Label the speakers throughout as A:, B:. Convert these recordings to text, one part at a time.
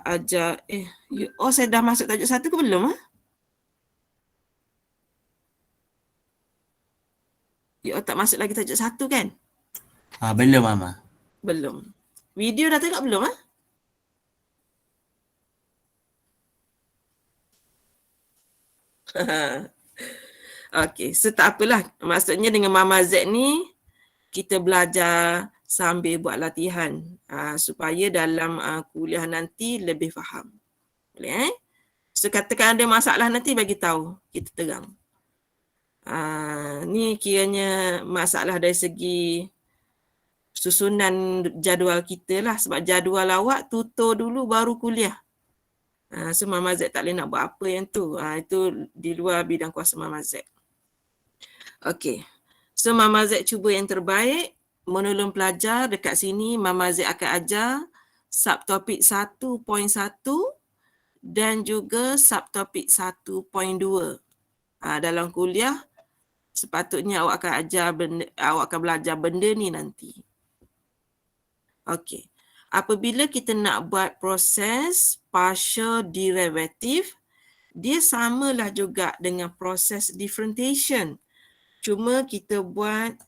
A: Akak ajar, saya dah masuk tajuk 1 ke belum? You tak masuk lagi tajuk 1 kan?
B: Belum Mama.
A: Belum. Video dah tengok belum? Okey, so tak apalah. Maksudnya dengan Mama Z ni, kita belajar sambil buat latihan supaya dalam kuliah nanti lebih faham. Boleh So katakan ada masalah nanti bagi tahu, kita terang. Ni kiranya masalah dari segi susunan jadual kita lah. Sebab jadual awak tutor dulu baru kuliah. So Mama Z tak boleh nak buat apa yang tu. Itu di luar bidang kuasa Mama Z. Okey. So Mama Z cuba yang terbaik menolong pelajar. Dekat sini Mama Z akan ajar subtopik 1.1 dan juga subtopik 1.2. Dalam kuliah sepatutnya awak akan belajar benda ni nanti. Okey. Apabila kita nak buat proses partial derivative, dia samalah juga dengan proses differentiation. Cuma kita buat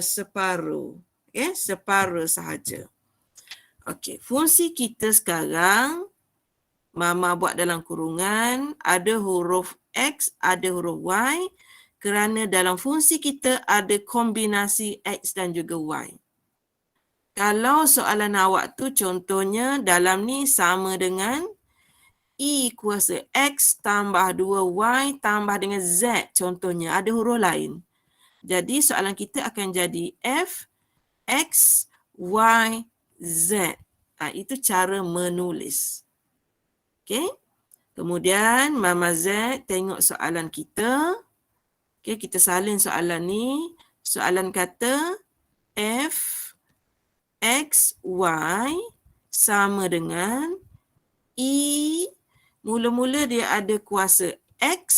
A: separuh. Separuh sahaja. Okey, fungsi kita sekarang Mama buat dalam kurungan, ada huruf X, ada huruf Y, kerana dalam fungsi kita ada kombinasi X dan juga Y. Kalau soalan awak tu contohnya dalam ni sama dengan E kuasa X tambah 2Y tambah dengan Z, contohnya ada huruf lain. Jadi soalan kita akan jadi F, X, Y, Z. Itu cara menulis. Okey. Kemudian Mama Z tengok soalan kita. Okey, kita salin soalan ni. Soalan kata F, X, Y sama dengan E. Mula-mula dia ada kuasa X.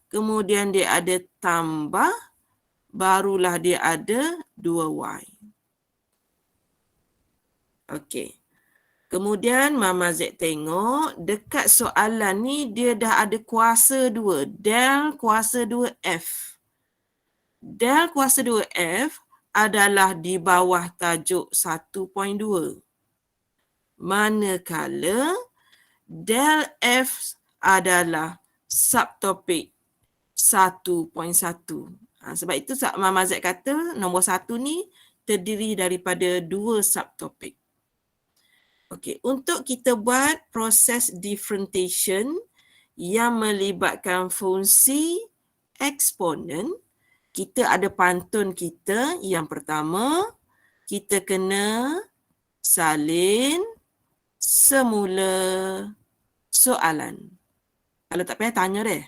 A: Kemudian dia ada tambah. Barulah dia ada 2Y. Okey. Kemudian Mama Z tengok dekat soalan ni dia dah ada kuasa 2. Del kuasa 2F. Del kuasa 2F adalah di bawah tajuk 1.2. Manakala del F adalah subtopik 1.1. Sebab itu Mama Z kata nombor 1 ni terdiri daripada 2 subtopik. Okey, untuk kita buat proses differentiation yang melibatkan fungsi eksponen, kita ada pantun kita. Yang pertama, kita kena salin semula soalan. Kalau tak payah tanya deh.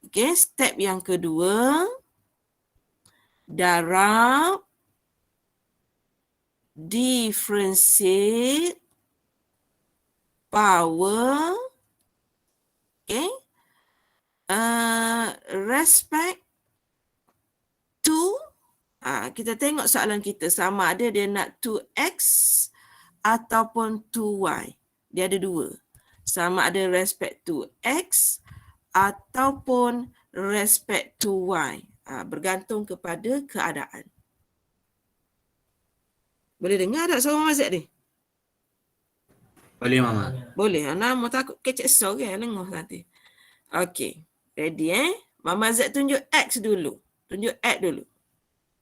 A: Okey, step yang kedua, darab differentiate power respect to kita tengok soalan kita sama ada dia nak 2x ataupun 2y. Dia ada 2. Sama ada respect to x ataupun respect to y. Bergantung kepada keadaan. Boleh dengar tak suara Mama Z ni?
B: Boleh Mama.
A: Boleh. Nama takut kecek so kan dengar nanti. Okey. Ready Mama Z tunjuk X dulu. Tunjuk X dulu.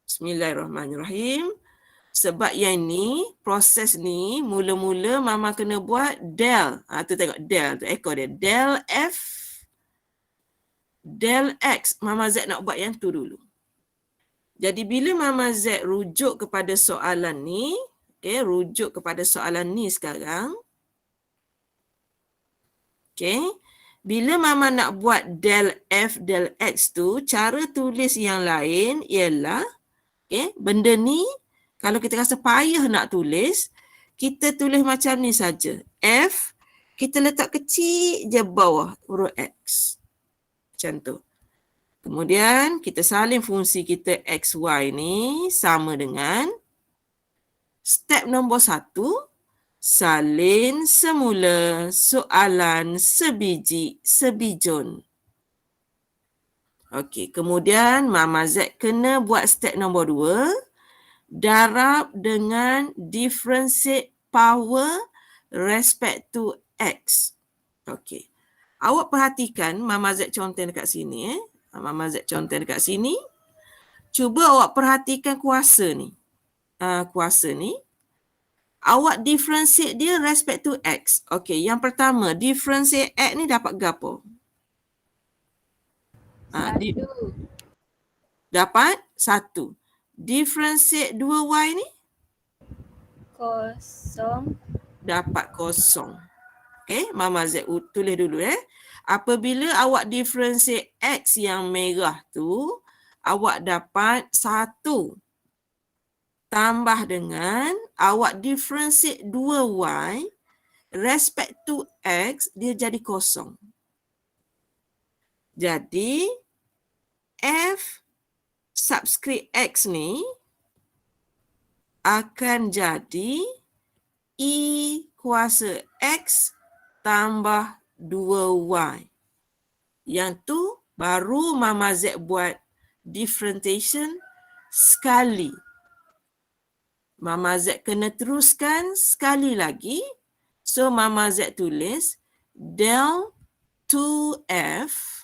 A: Bismillahirrahmanirrahim. Sebab yang ni, proses ni, mula-mula Mama kena buat del. Tu tengok del. Tu ekor dia. Del F. Del X. Mama Z nak buat yang tu dulu. Jadi bila Mama Z rujuk kepada soalan ni, rujuk kepada soalan ni sekarang. Bila Mama nak buat del F, del X tu, cara tulis yang lain ialah, benda ni, kalau kita rasa payah nak tulis, kita tulis macam ni saja. F, kita letak kecil je bawah huruf X. Macam tu. Kemudian kita salin fungsi kita XY ni sama dengan step nombor 1. Salin semula soalan sebiji sebijon. Okey, kemudian Mama Z kena buat step nombor 2. Darab dengan differentiate power respect to X. Okey. Awak perhatikan Mama Z contoh dekat sini. Mama Z contoh dekat sini. Cuba awak perhatikan kuasa ni. Kuasa ni. Awak differentiate dia respect to X. Okey, yang pertama, differentiate X ni dapat gapo? Dapat 1. Differentiate 2Y ni?
C: Kosong.
A: Dapat 0. Okey, Mama Z tulis dulu Apabila awak differentiate X yang merah tu, awak dapat 1. Tambah dengan awak differentiate 2Y, respect to X, dia jadi 0. Jadi, F subscript X ni akan jadi E kuasa X tambah 2Y. Yang tu baru Mama Z buat differentiation sekali. Mama Z kena teruskan sekali lagi. So Mama Z tulis del 2F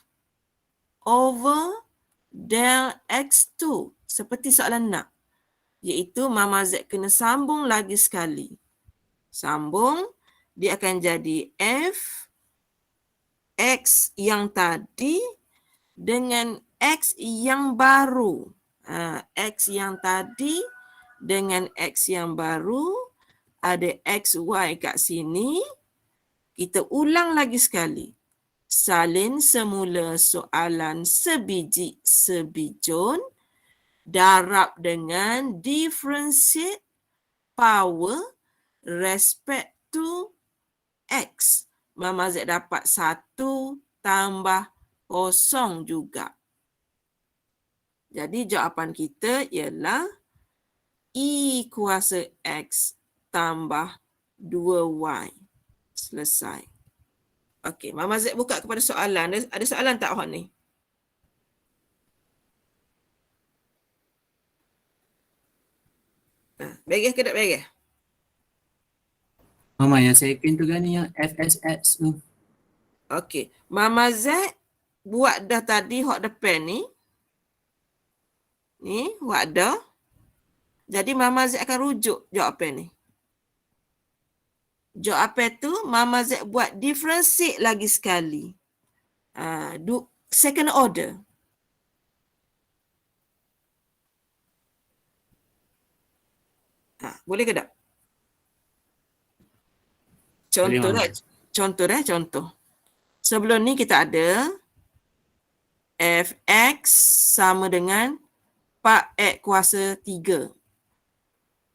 A: over del X2. Seperti soalan nak. Iaitu Mama Z kena sambung lagi sekali. Sambung, dia akan jadi F X yang tadi dengan X yang baru. X yang tadi dengan X yang baru. Ada XY kat sini. Kita ulang lagi sekali. Salin semula soalan sebiji sebijon. Darab dengan differentiate power respect to X. Mama Z dapat 1 tambah 0 juga. Jadi jawapan kita ialah E kuasa X tambah 2Y. Selesai. Okey, Mama Z buka kepada soalan. Ada soalan tak awak ni? Beres ke tak beres?
B: Mama, yang second tu kan yang FSX tu.
A: Okey. Mama Z buat dah tadi hok depan ni. Ni, buat dah. Jadi Mama Z akan rujuk jawapan ni. Jawapan tu Mama Z buat differentiate lagi sekali. Second order. Boleh ke tak? Contoh
B: Boleh,
A: dah, contoh. Sebelum ni kita ada Fx sama dengan 4x kuasa 3.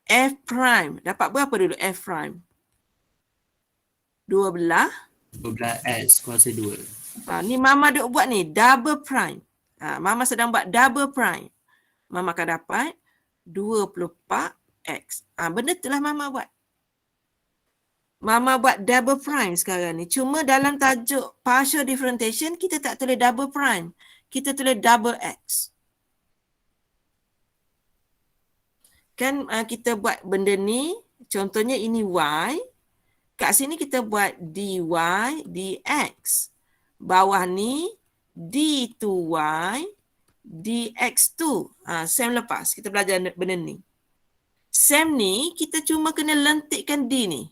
A: F prime. Dapat berapa dulu F prime? 12.
B: 12x kuasa 2.
A: Ni Mama duk buat ni, double prime. Mama sedang buat double prime. Mama akan dapat 24x. Benda itulah Mama buat. Mama buat double prime sekarang ni. Cuma dalam tajuk partial differentiation, kita tak tulis double prime. Kita tulis double x. Kan kita buat benda ni, contohnya ini y. Kat sini kita buat dy dx. Bawah ni d2y dx2. Sem lepas kita belajar benda ni. Sem ni kita cuma kena lentikkan d ni.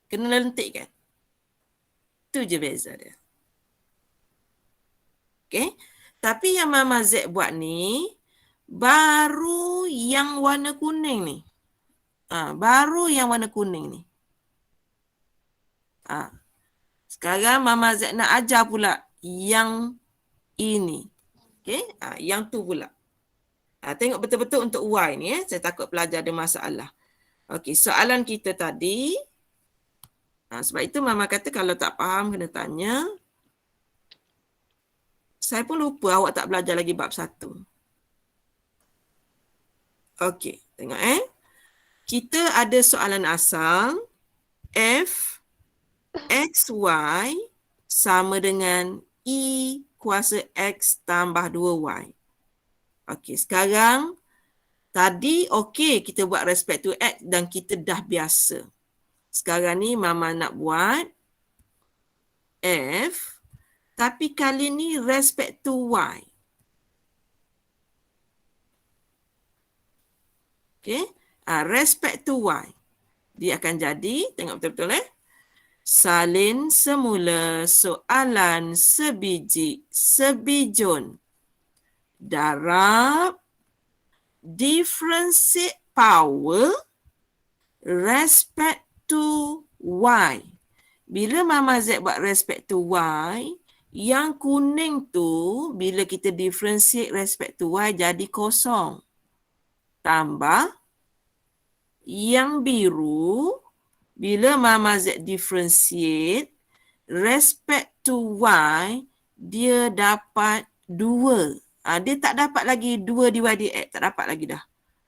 A: Kena lentikkan. Itu je beza dia. Okay. Tapi yang Mama Z buat ni, baru yang warna kuning ni. Baru yang warna kuning ni. Sekarang Mama Z nak ajar pula yang ini. Okay. Yang tu pula. Tengok betul-betul untuk Y ni. Saya takut pelajar ada masalah. Okay. Soalan kita tadi. Sebab itu Mama kata kalau tak faham kena tanya. Saya pun lupa awak tak belajar lagi bab 1. Okey, tengok kita ada soalan asal f x, y sama dengan E kuasa X tambah 2Y. Okey, sekarang tadi okey kita buat respect to X dan kita dah biasa. Sekarang ni Mama nak buat F tapi kali ni respect to Y. Okey, respect to Y. Dia akan jadi, tengok betul-betul salin semula soalan sebiji sebijun darab differentiate power respect to Y. Bila Mama Z buat respect to Y, yang kuning tu bila kita differentiate respect to Y jadi kosong. Tambah yang biru bila Mama Z differentiate respect to Y dia dapat 2. Dia tak dapat lagi 2 divided X, tak dapat lagi dah.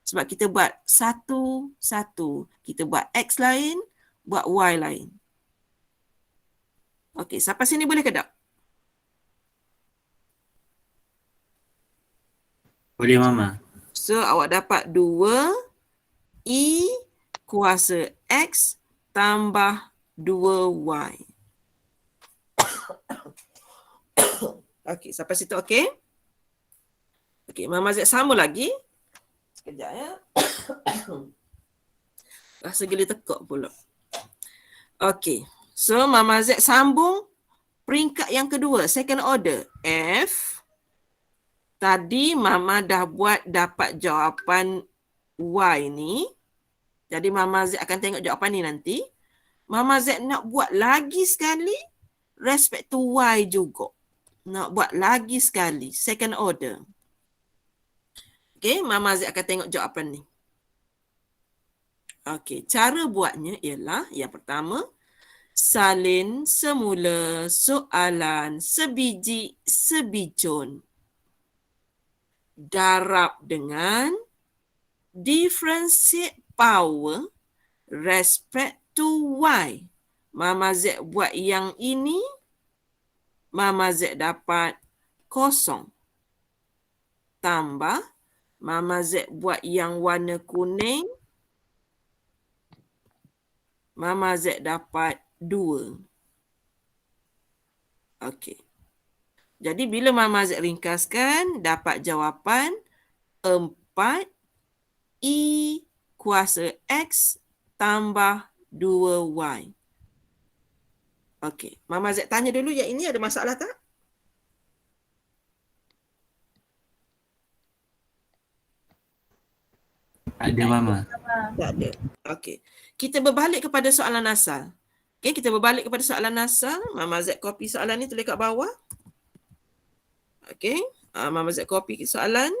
A: Sebab kita buat 1, 1. Kita buat X lain, buat Y lain. Okey, sampai sini boleh ke tak?
B: Boleh Mama.
A: So awak dapat 2 E kuasa X tambah 2Y. Okey, sampai situ okey? Okey, Mama Z sama lagi. Sekejap ya. Rasa gila tekak pula. Okey, so Mama Z sambung peringkat yang kedua, second order. F. Tadi Mama dah buat dapat jawapan Y ni. Jadi Mama Z akan tengok jawapan ni nanti. Mama Z nak buat lagi sekali respect to Y juga. Nak buat lagi sekali second order. Okey, Mama Z akan tengok jawapan ni. Okey, cara buatnya ialah yang pertama, salin semula soalan sebiji sebijun darab dengan differentiate power respect to Y. Mama Z buat yang ini, Mama Z dapat kosong. Tambah, Mama Z buat yang warna kuning, Mama Z dapat 2. Okey. Jadi bila Mama Z ringkaskan, dapat jawapan 4 E kuasa X tambah 2Y. Okey, Mama Z tanya dulu yang ini ada masalah tak?
B: Tak ada Mama.
A: Tak ada. Okey. Kita berbalik kepada soalan asal. Okey, kita berbalik kepada soalan asal. Mama Z copy soalan ni tulis kat bawah. Okey, Mama Z copy soalan.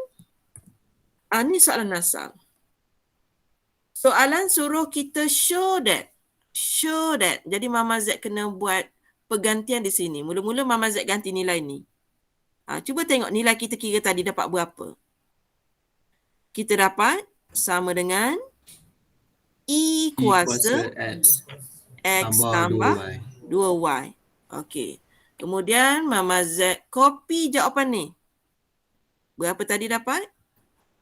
A: Ni soalan asal. Soalan suruh kita show that. Show that. Jadi Mama Z kena buat pergantian di sini. Mula-mula Mama Z ganti nilai ni. Cuba tengok nilai kita kira tadi dapat berapa. Kita dapat sama dengan E kuasa X tambah 2Y. Okey. Kemudian Mama Z copy jawapan ni. Berapa tadi dapat?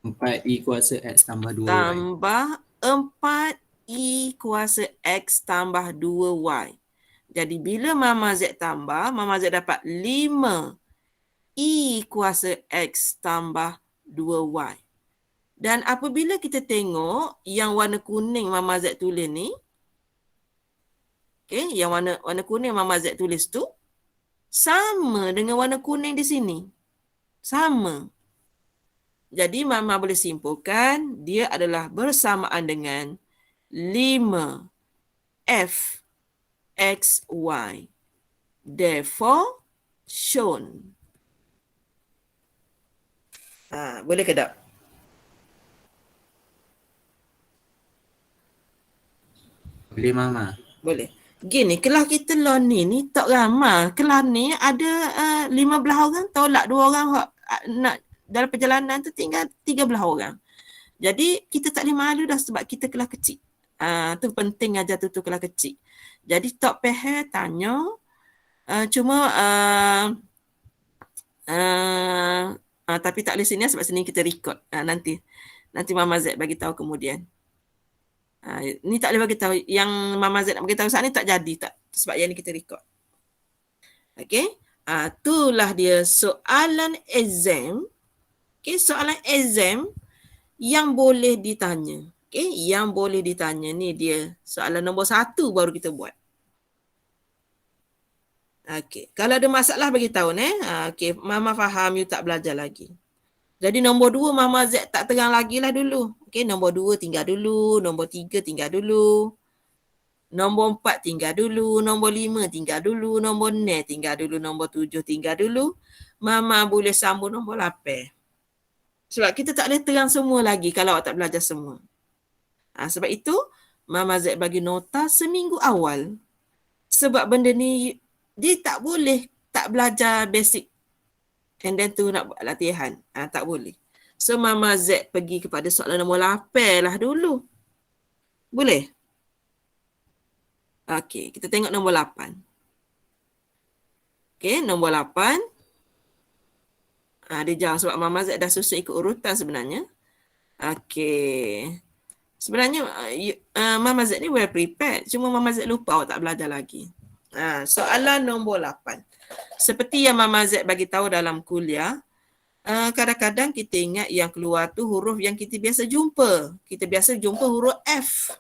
B: 4 E kuasa X tambah 2Y.
A: Tambah 4 E kuasa X tambah 2Y. Jadi bila Mama Z tambah, Mama Z dapat 5 E kuasa X tambah 2Y. Dan apabila kita tengok yang warna kuning Mama Z tulis ni, okay, yang warna kuning Mama Z tulis tu, sama dengan warna kuning di sini. Sama. Jadi Mama boleh simpulkan dia adalah bersamaan dengan 5 F X Y. Therefore, shown. Boleh ke tak?
B: Boleh Mama.
A: Boleh. Gini, kelas kita learn ni tak ramai. Kelas ni ada 15 orang, tolak 2 orang nak dalam perjalanan tu tinggal 13 orang. Jadi kita tak boleh malu dah sebab kita kelas kecil. Tu penting ajar tu kelas kecil. Jadi tak payah tanya, cuma tapi tak boleh sini sebab sini kita record. Nanti Mama Z bagi tahu kemudian. Ni tak boleh bagi tahu. Yang Mama Z nak bagi tahu saat ni tak jadi tak. Sebab yang ni kita record. Okey. Itulah dia soalan exam. Okey, soalan exam yang boleh ditanya. Okey, yang boleh ditanya ni dia soalan nombor 1 baru kita buat. Okey, kalau ada masalah bagi tahu okey, Mama faham you tak belajar lagi. Jadi nombor 2 Mama Z tak terang lagi lah dulu. Okey, nombor 2 tinggal dulu, nombor 3 tinggal dulu. Nombor 4 tinggal dulu, nombor 5 tinggal dulu, nombor 6 tinggal dulu, nombor 7 tinggal dulu. Mama boleh sambung nombor 8. Sebab kita tak boleh terang semua lagi kalau awak tak belajar semua. Sebab itu, Mama Z bagi nota seminggu awal. Sebab benda ni, dia tak boleh tak belajar basic. And then tu nak buat latihan. Tak boleh. So, Mama Z pergi kepada soalan nombor 8 lah dulu. Boleh? Okey, kita tengok nombor 8. Okey, nombor 8. Dia jauh sebab Mama Z dah susun ikut urutan sebenarnya. Okey. Sebenarnya Mama Z ni well prepared. Cuma Mama Z lupa awak tak belajar lagi. Soalan nombor 8. Seperti yang Mama Z bagi tahu dalam kuliah, kadang-kadang kita ingat yang keluar tu huruf yang kita biasa jumpa. Kita biasa jumpa huruf F.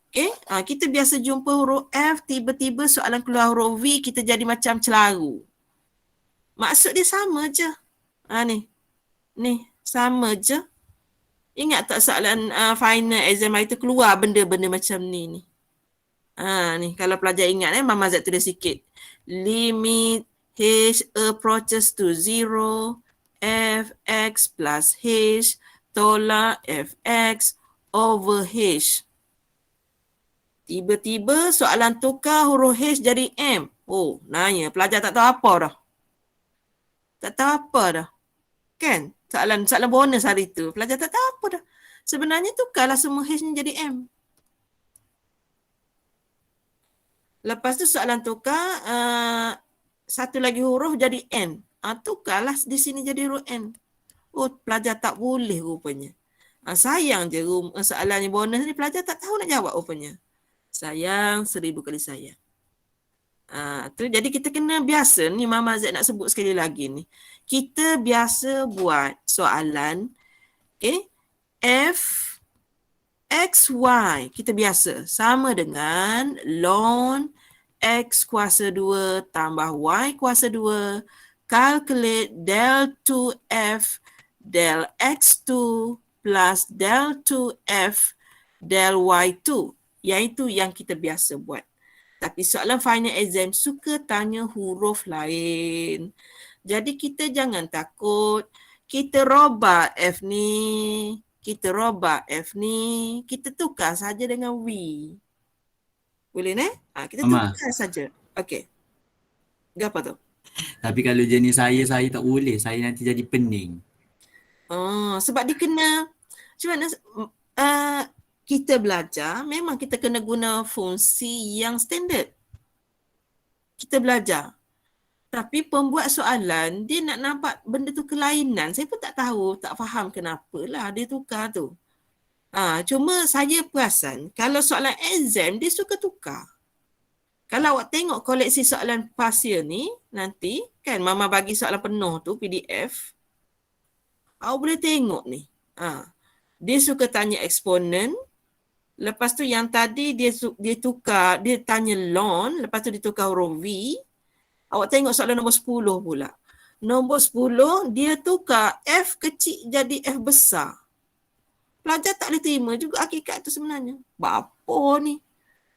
A: Okay? Kita biasa jumpa huruf F, tiba-tiba soalan keluar huruf V, kita jadi macam celaru. Maksud dia sama je. Ni, sama je. Ingat tak soalan final exam itu keluar benda-benda macam ni. Ni, kalau pelajar ingat Mama Z tulis sikit. Limit H approaches to 0, Fx plus H, tolak Fx over H. Tiba-tiba soalan tukar huruf H jadi M. Oh, nanya. Pelajar tak tahu apa dah. Tak tahu apa dah. Kan? Soalan bonus hari tu. Pelajar tak tahu apa dah. Sebenarnya tukarlah semua H ni jadi M. Lepas tu soalan tukar, satu lagi huruf jadi N. Tukarlah di sini jadi huruf N. Oh, pelajar tak boleh rupanya. Sayang je soalan yang bonus ni pelajar tak tahu nak jawab rupanya. Sayang, 1000 kali sayang. Jadi kita kena biasa ni Mama Z nak sebut sekali lagi ni. Kita biasa buat soalan F X Y. Kita biasa sama dengan ln X kuasa 2 tambah Y kuasa 2 calculate del 2F del X2 plus del 2F del Y2. Iaitu yang kita biasa buat. Tapi soalan final exam suka tanya huruf lain. Jadi kita jangan takut. Kita robak F ni. Kita robak F ni. Kita tukar saja dengan V. Boleh ni? Kita tukar saja. Okey. Apa tu?
B: Tapi kalau jenis saya tak boleh. Saya nanti jadi pening.
A: Sebab dia kena. Macam mana? Kita belajar, memang kita kena guna fungsi yang standard. Kita belajar. Tapi pembuat soalan, dia nak nampak benda tu kelainan. Saya pun tak tahu, tak faham kenapalah dia tukar tu. Cuma saya perasan, kalau soalan exam, dia suka tukar. Kalau awak tengok koleksi soalan pasir ni, nanti, kan Mama bagi soalan penuh tu, PDF. Awak boleh tengok ni. Dia suka tanya eksponen. Lepas tu yang tadi dia tukar, dia tanya ln, lepas tu dia tukar huruf V. Awak tengok soalan nombor 10 pula. Nombor 10, dia tukar F kecil jadi F besar. Pelajar tak boleh terima juga hakikat tu sebenarnya. Apa ni?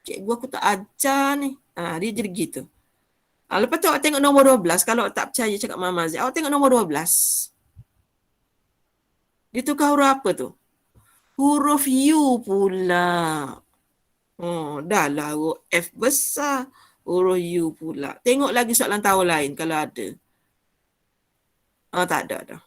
A: Cikgu aku tak ajar ni. Dia jadi gitu. Lepas tu awak tengok nombor 12, kalau awak tak percaya cakap Mama Z, awak tengok nombor 12. Dia tukar huruf apa tu? Huruf U pula. Dah lah huruf F besar. Huruf U pula. Tengok lagi soalan tahun lain kalau ada. Tak ada dah.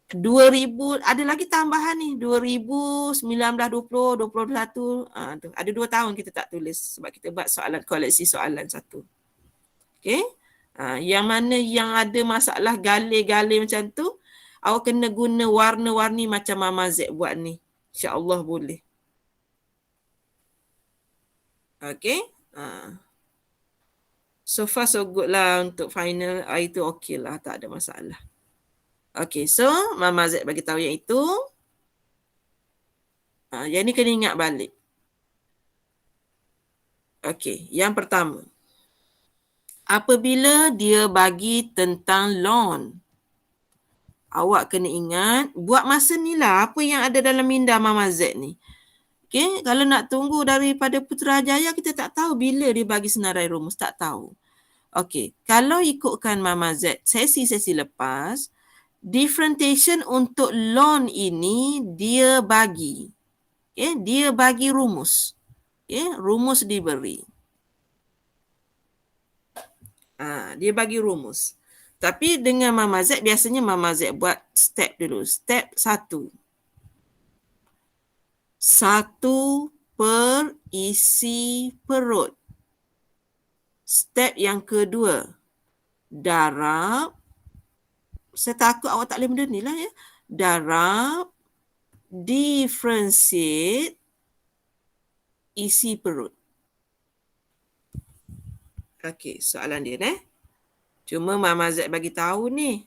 A: 2000, ada lagi tambahan ni, 2019, 20, 21. Tu. Ada 2 tahun kita tak tulis sebab kita buat soalan koleksi soalan satu. Okey. Yang mana yang ada masalah galih-galih macam tu, awak kena guna warna-warni macam Mama Z buat ni. InsyaAllah boleh. Okey. So far so good lah untuk final. Itu okey lah, tak ada masalah. Okey, so Mama Z bagi tahu yang itu. Yang ni kena ingat balik. Okey, yang pertama. Apabila dia bagi tentang loan, awak kena ingat, buat masa ni lah apa yang ada dalam minda Mama Z ni. Okey, kalau nak tunggu daripada Putrajaya, kita tak tahu bila dia bagi senarai rumus, tak tahu. Okey, kalau ikutkan Mama Z sesi-sesi lepas, differentiation untuk loan ini dia bagi. Okay, dia bagi rumus. Okay, rumus diberi. Dia bagi rumus. Tapi dengan Mama Z, biasanya Mama Z buat step dulu. Step 1. 1 per isi perut. Step yang kedua, darab. Saya takut awak tak boleh benda ni lah ya. Darab, differentiate, isi perut. Okey, soalan dia Cuma Mama Z bagi tahu ni,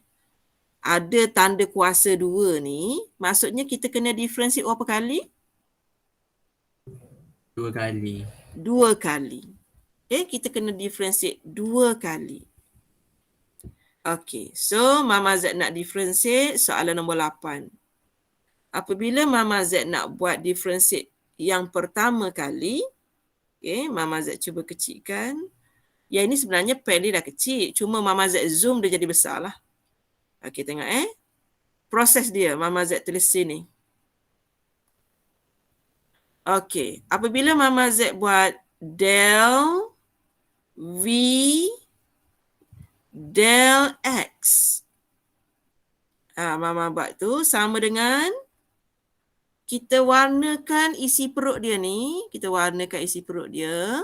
A: ada tanda kuasa 2 ni, maksudnya kita kena differentiate berapa kali?
B: 2 kali.
A: 2 kali. Kita kena differentiate 2 kali. Okey, so Mama Z nak differentiate soalan nombor 8. Apabila Mama Z nak buat differentiate yang pertama kali, Mama Z cuba kecilkan. Yang ini sebenarnya pen dia dah kecil, cuma Mama Z zoom dia jadi besar lah. Okey, tengok proses dia Mama Z tulis sini. Okey, apabila Mama Z buat del V del X. Mama buat tu sama dengan kita warnakan isi perut dia ni. Kita warnakan isi perut dia.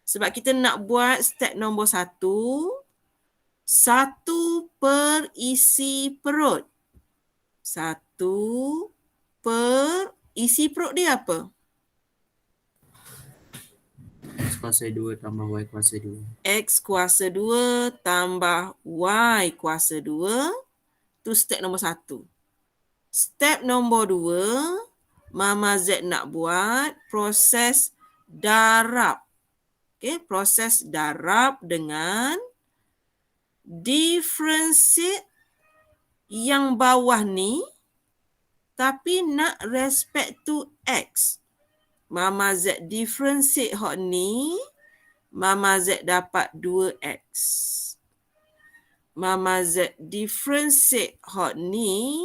A: Sebab kita nak buat step nombor 1. 1 per isi perut. 1 per isi perut dia apa?
B: X kuasa 2 tambah Y kuasa 2.
A: X kuasa 2 tambah Y kuasa 2. Tu step nombor 1. Step nombor 2, Mama Z nak buat proses darab. Proses darab dengan differentiate yang bawah ni, tapi nak respect to X. Mama Z differentiate hot ni, Mama Z dapat 2X. Mama Z differentiate hot ni,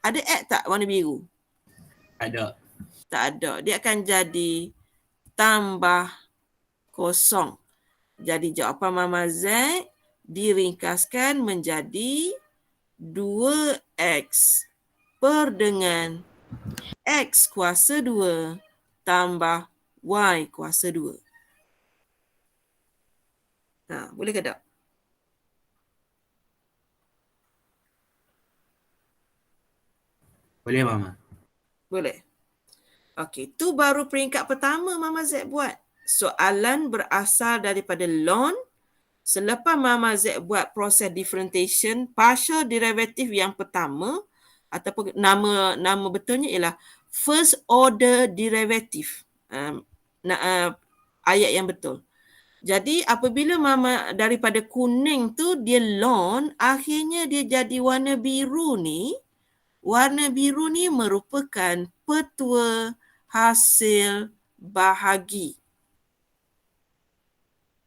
A: ada X tak warna biru?
B: Ada.
A: Tak ada. Dia akan jadi tambah kosong. Jadi jawapan Mama Z diringkaskan menjadi 2X per dengan X kuasa 2 tambah Y kuasa 2. Boleh ke tak?
B: Boleh Mama?
A: Boleh. Okey, tu baru peringkat pertama Mama Z buat. Soalan berasal daripada loan. Selepas Mama Z buat proses differentiation, partial derivative yang pertama, ataupun nama betulnya ialah first order derivative. Ayat yang betul. Jadi apabila Mama daripada kuning tu dia loan, akhirnya dia jadi warna biru ni. Warna biru ni merupakan petua hasil bahagi.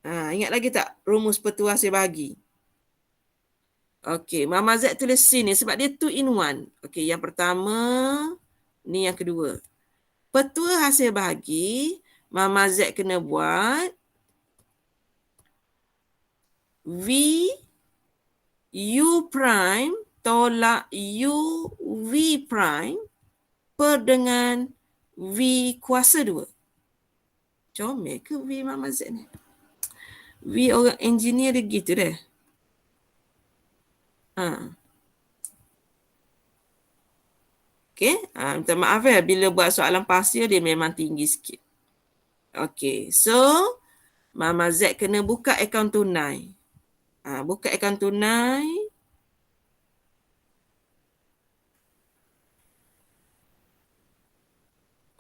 A: Ingat lagi tak rumus petua hasil bahagi? Okey, Mama Z tulis sini sebab dia 2 in 1. Okey, yang pertama, ni yang kedua. Petua hasil bahagi, Mama Z kena buat V U prime tolak U V prime per dengan V kuasa 2. Comel ke V Mama Z ni? V orang engineer dia gitu deh. Okay, minta maaf ya bila buat soalan pasir dia memang tinggi sikit. Okay, so Mama Z kena buka akaun tunai. Buka akaun tunai.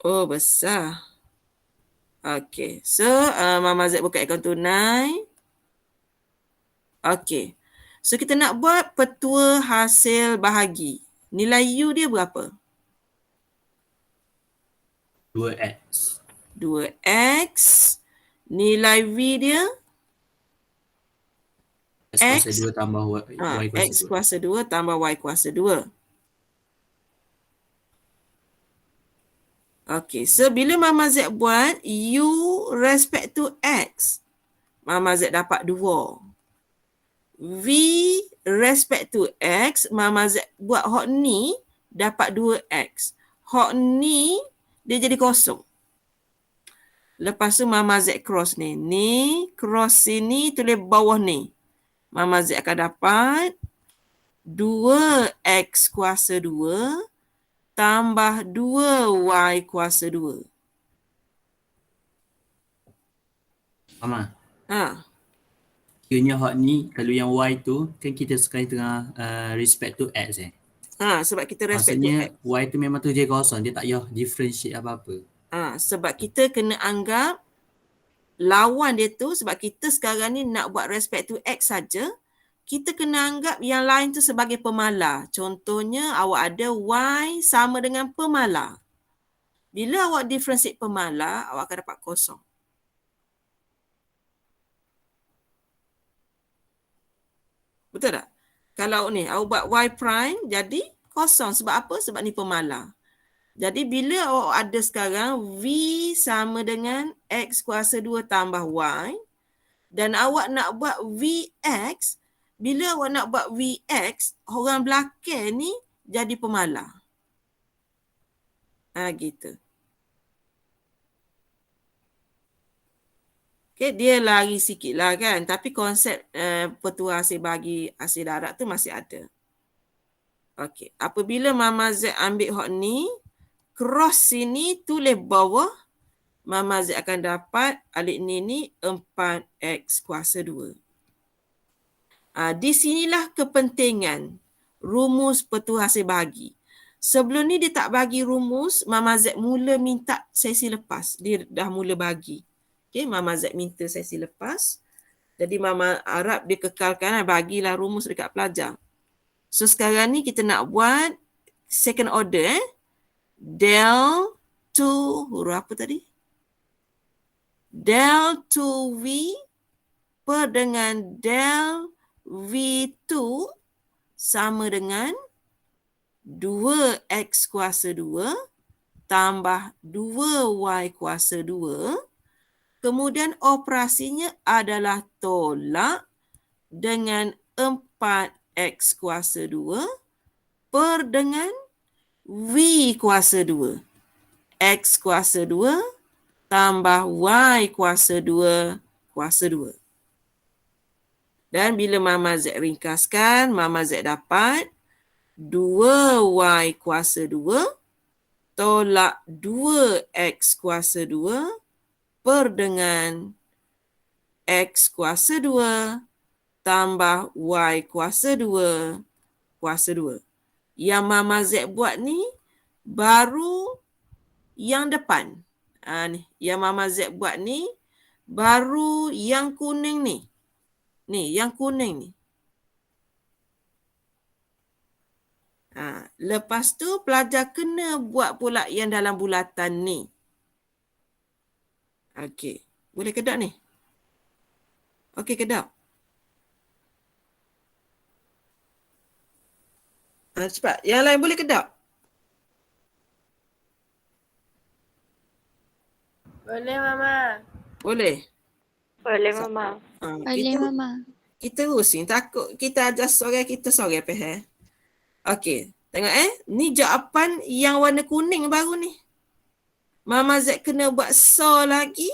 A: Oh, besar. Okay, so Mama Z buka akaun tunai. Okay, so kita nak buat petua hasil bahagi. Nilai U dia berapa?
B: 2x.
A: 2x. Nilai V dia?
B: X kuasa 2 tambah y kuasa
A: X
B: 2.
A: kuasa 2 tambah Y kuasa 2. Okay, so bila Mama Z buat U respect to X, Mama Z dapat 2. V respect to X, Mama Z buat hok ni, dapat 2X. Hok ni, dia jadi kosong. Lepas tu Mama Z cross ni. Ni, cross sini, tulis bawah ni. Mama Z akan dapat 2X kuasa 2 tambah 2Y kuasa 2.
B: Mama.
A: Ha.
B: Q-nya hot ni, kalau yang Y tu, kan kita sekarang tengah respect to X
A: Sebab kita respect to
B: Maksudnya
A: X.
B: Y tu memang tu je kosong, dia tak payah differentiate apa-apa.
A: Sebab kita kena anggap lawan dia tu, sebab kita sekarang ni nak buat respect to X saja, kita kena anggap yang lain tu sebagai pemalar. Contohnya awak ada Y sama dengan pemalar. Bila awak differentiate pemalar, awak akan dapat kosong. Betul tak? Kalau ni awak buat Y prime jadi kosong. Sebab apa? Sebab ni pemalar. Jadi bila awak ada sekarang V sama dengan X kuasa 2 tambah Y dan awak nak buat VX, bila awak nak buat VX, orang belakang ni jadi pemalar. Gitu. Okay, dia lari sikit lah kan. Tapi konsep petua hasil bahagi hasil darat tu masih ada. Okay, apabila Mama Z ambil hot ni, cross sini tulis bawah, Mama Z akan dapat alik ni 4X kuasa 2. Di sinilah kepentingan rumus petua hasil bahagi. Sebelum ni dia tak bagi rumus, Mama Z mula minta sesi lepas. Dia dah mula bagi. Okay, Mama Z minta sesi lepas. Jadi Mama harap dia kekalkan, bagilah rumus dekat pelajar. So sekarang ni kita nak buat second order. Del 2, huruf apa tadi? Del 2V per dengan del V2 sama dengan 2X kuasa 2 tambah 2Y kuasa 2. Kemudian operasinya adalah tolak dengan 4X kuasa 2 per dengan V kuasa 2. X kuasa 2 tambah Y kuasa 2 kuasa 2. Dan bila Mama Z ringkaskan, Mama Z dapat 2Y kuasa 2 tolak 2X kuasa 2 per dengan X kuasa 2 tambah Y kuasa 2 kuasa 2. Yang Mama Z buat ni baru yang depan. Ni, yang Mama Z buat ni baru yang kuning ni. Ni, yang kuning ni. Lepas tu pelajar kena buat pula yang dalam bulatan ni. Okey. Boleh kedap ni? Okey, kedap. Cepat. Yang lain boleh kedap?
C: Boleh, Mama.
A: Boleh?
C: Boleh, Mama.
D: Boleh, Mama.
A: Kita rusing. Takut kita ajar sore kita sore apa. Okey, tengok ni jawapan yang warna kuning baru ni. Mama Z kena buat so lagi,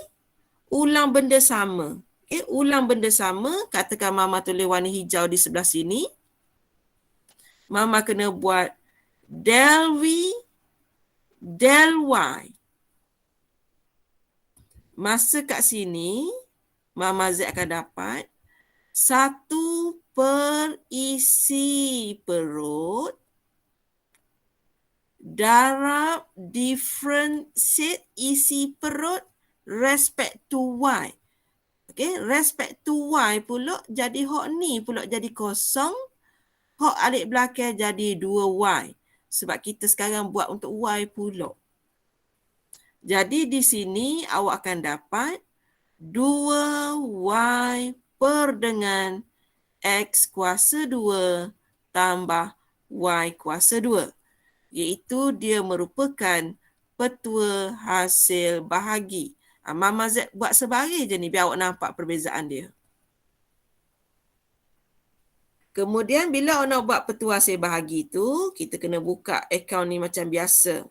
A: ulang benda sama. Okey, ulang benda sama, katakan Mama tulis warna hijau di sebelah sini. Mama kena buat del V, del Y. Masa kat sini, Mama Z akan dapat 1 per isi perut darab differentiate isi perut respect to Y. Okay, respect to Y pula jadi hok ni pula jadi kosong. Hok alik belakang jadi 2Y. Sebab kita sekarang buat untuk Y pula. Jadi di sini awak akan dapat 2Y per dengan X kuasa 2 tambah Y kuasa 2. Iaitu dia merupakan petua hasil bahagi. Mama Z buat sebaris je ni biar awak nampak perbezaan dia. Kemudian bila awak nak buat petua hasil bahagi tu, kita kena buka akaun ni macam biasa.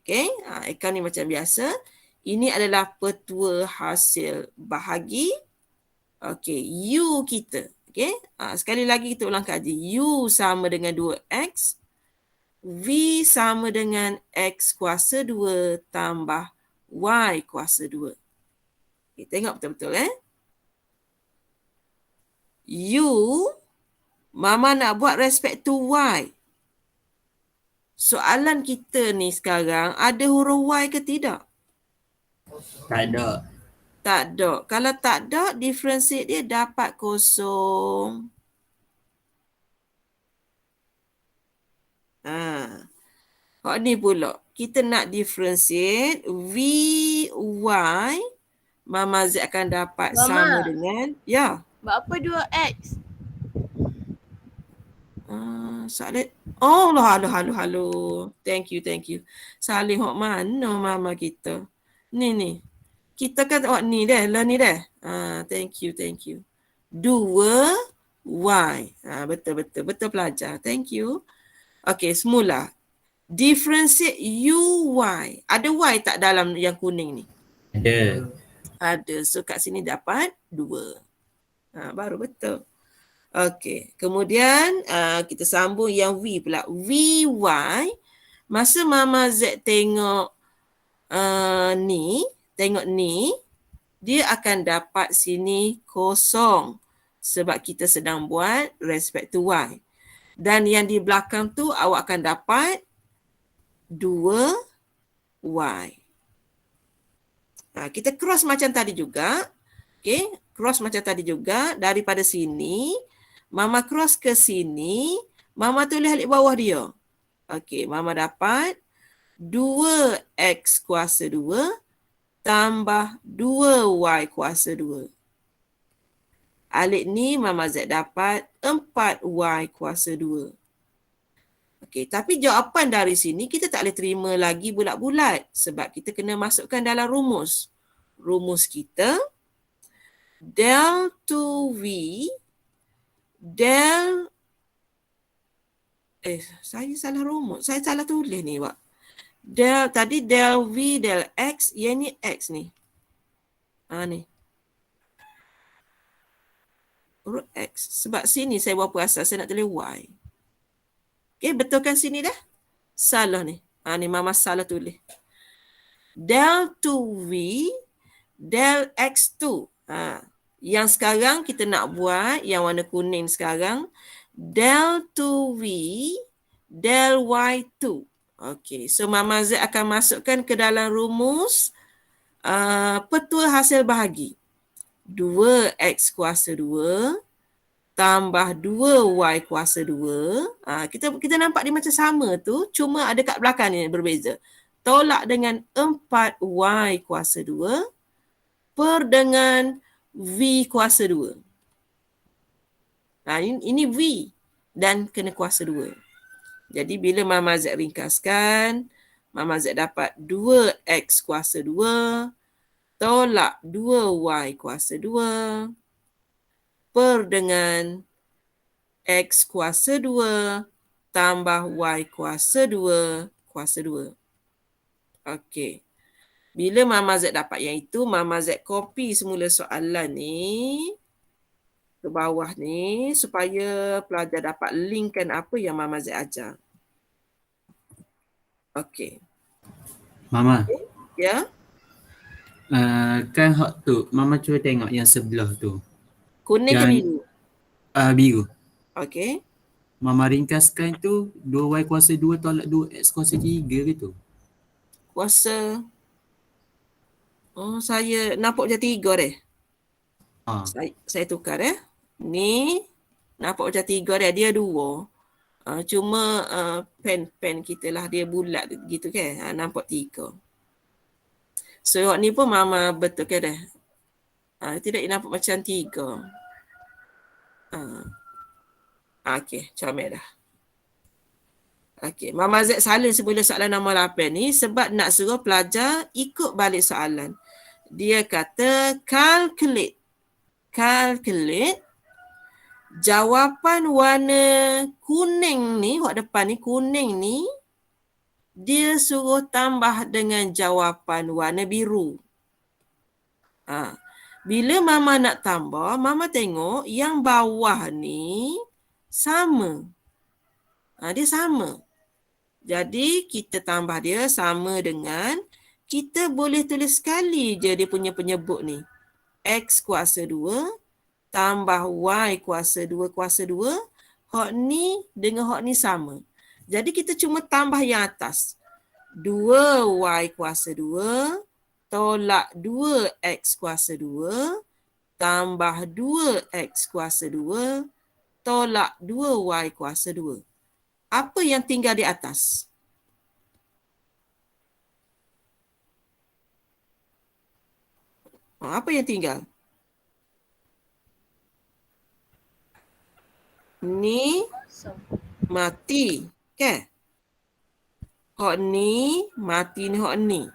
A: Okey, akaun ni macam biasa. Ini adalah petua hasil bahagi. Okey, U kita. Okey, sekali lagi kita ulang kaji. U sama dengan 2X. V sama dengan X kuasa 2 tambah Y kuasa 2. Okay, tengok betul-betul U, Mama nak buat respect to Y. Soalan kita ni sekarang, ada huruf Y ke tidak?
B: Tak ada.
A: Tak ada. Kalau tak ada, differentiate dia dapat kosong. Hak ni pula. Kita nak differentiate VY. Mama Z akan dapat
C: Mama.
A: sama dengan. Ya.
C: Buat apa 2X?
A: Salih. Oh, halo. Thank you. Salih hok mana mama kita? Ni. Kita kan ni dah. Thank you. 2Y. Betul pelajar. Thank you. Okey, semula. Differentiate UY. Ada Y tak dalam yang kuning ni? Ada. So kat sini dapat 2. Baru betul. Okey. Kemudian kita sambung yang V pula. VY. Masa Mama Z tengok ni, dia akan dapat sini kosong. Sebab kita sedang buat respect to Y. Dan yang di belakang tu awak akan dapat 2Y. Kita cross macam tadi juga. Okay, cross macam tadi juga. Daripada sini, Mama cross ke sini. Mama tulis alik bawah dia. Okay, Mama dapat 2X kuasa 2 tambah 2Y kuasa 2. Alik ni Mama Z dapat 4Y kuasa 2. Okey, tapi jawapan dari sini kita tak boleh terima lagi bulat-bulat sebab kita kena masukkan dalam rumus. Rumus kita del 2V del saya salah rumus. Saya salah tulis ni, Pak. Tadi del V del X, yang ni X ni. Ni. Huruf X. Sebab sini saya buat perasan saya nak tulis Y. Okay, betulkan sini dah? Salah ni. Ni Mama salah tulis. Del 2V, del X2. Yang sekarang kita nak buat, yang warna kuning sekarang, del 2V, del Y2. Okay, so Mama Z akan masukkan ke dalam rumus petua hasil bahagi. 2X kuasa 2 tambah 2Y kuasa 2. Kita nampak dia macam sama tu. Cuma ada kat belakang ni berbeza. Tolak dengan 4Y kuasa 2 per dengan V kuasa 2. Ini V dan kena kuasa 2. Jadi bila Mama Z ringkaskan, Mama Z dapat 2X kuasa 2 tolak 2Y kuasa 2 per dengan X kuasa 2 tambah Y kuasa 2 kuasa 2. Okey. Bila Mama Z dapat yang itu, Mama Z copy semula soalan ni ke bawah ni supaya pelajar dapat linkkan apa yang Mama Z ajar. Okey.
B: Mama,
A: Ya.
B: kan hak tu, Mama cuba tengok yang sebelah tu.
A: Kuning ke
B: Yang
A: biru?
B: biru.
A: Okey.
B: Mama ringkaskan tu 2Y kuasa 2 tolak 2X kuasa 3 ke tu?
A: Kuasa. Oh, saya nampak macam 3 deh.
B: Ha.
A: Saya tukar Ni nampak macam 3 deh. Dia 2. Cuma pen kita lah dia bulat gitu kan. Nampak 3. So hak ni pun Mama betulkan dah. Tidak nampak macam 3. Okey, comel dah. Okey, Mama Z salah sebelum soalan nombor 8 ni sebab nak suruh pelajar ikut balik soalan. Dia kata calculate jawapan warna kuning ni, hak depan ni kuning ni dia suruh tambah dengan jawapan warna biru. Bila Mama nak tambah, Mama tengok yang bawah ni sama. Dia sama. Jadi kita tambah dia sama dengan, kita boleh tulis sekali je dia punya penyebut ni. X kuasa 2 tambah Y kuasa 2 kuasa 2. Hak ni dengan hak ni sama. Jadi kita cuma tambah yang atas. 2Y kuasa 2 tolak 2X kuasa 2 tambah 2X kuasa 2 tolak 2Y kuasa 2. Apa yang tinggal di atas? Apa yang tinggal? Ni mati. Kan? Hak ni mati ni hak ni.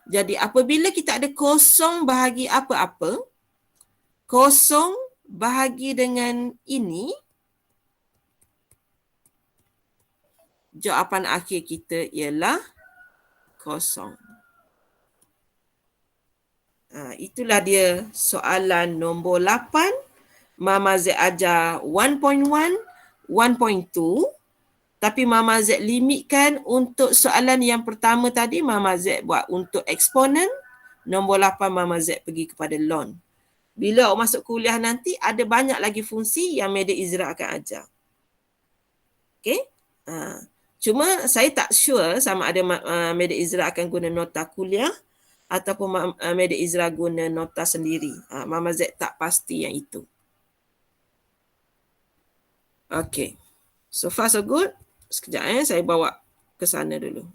A: Jadi apabila kita ada kosong bahagi apa-apa, kosong bahagi dengan ini, jawapan akhir kita ialah kosong. Itulah dia soalan nombor 8. Mama Z ajar 1.1, 1.2. Tapi Mama Z limitkan untuk soalan yang pertama tadi, Mama Z buat untuk eksponen. Nombor 8 Mama Z pergi kepada ln. Bila awak masuk kuliah nanti, ada banyak lagi fungsi yang Medik Izra akan ajar. Okay? Cuma saya tak sure sama ada Medik Izra akan guna nota kuliah ataupun Medik Izra guna nota sendiri. Mama Z tak pasti yang itu. Okay. So far so good. Sekejap saya bawa ke sana dulu.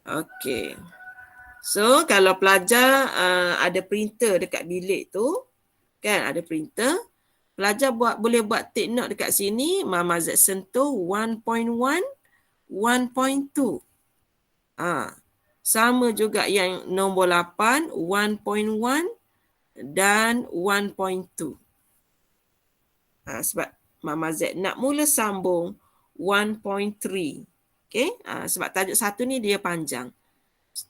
A: Okay. So kalau pelajar ada printer dekat bilik tu, kan ada printer, pelajar boleh buat take note dekat sini. Mama Z sentuh 1.1, 1.2. Sama juga yang nombor 8, 1.1 dan 1.2. Sebab Mama Z nak mula sambung 1.3. Okay? Sebab tajuk satu ni dia panjang.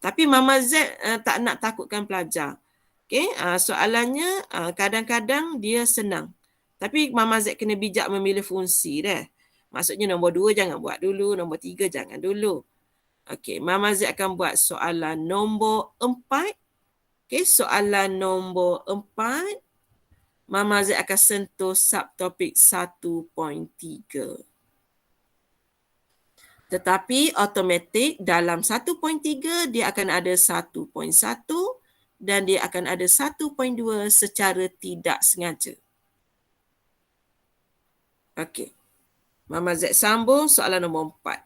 A: Tapi Mama Z tak nak takutkan pelajar. Okay? Soalannya kadang-kadang dia senang. Tapi Mama Z kena bijak memilih fungsi dah. Maksudnya nombor 2 jangan buat dulu, nombor 3 jangan dulu. Okay, Mama Z akan buat soalan nombor 4. Okay, soalan nombor 4. Mama Z akan sentuh subtopik 1.3. Tetapi automatik dalam 1.3 dia akan ada 1.1 dan dia akan ada 1.2 secara tidak sengaja. Okey. Mama Z sambung soalan nombor 4.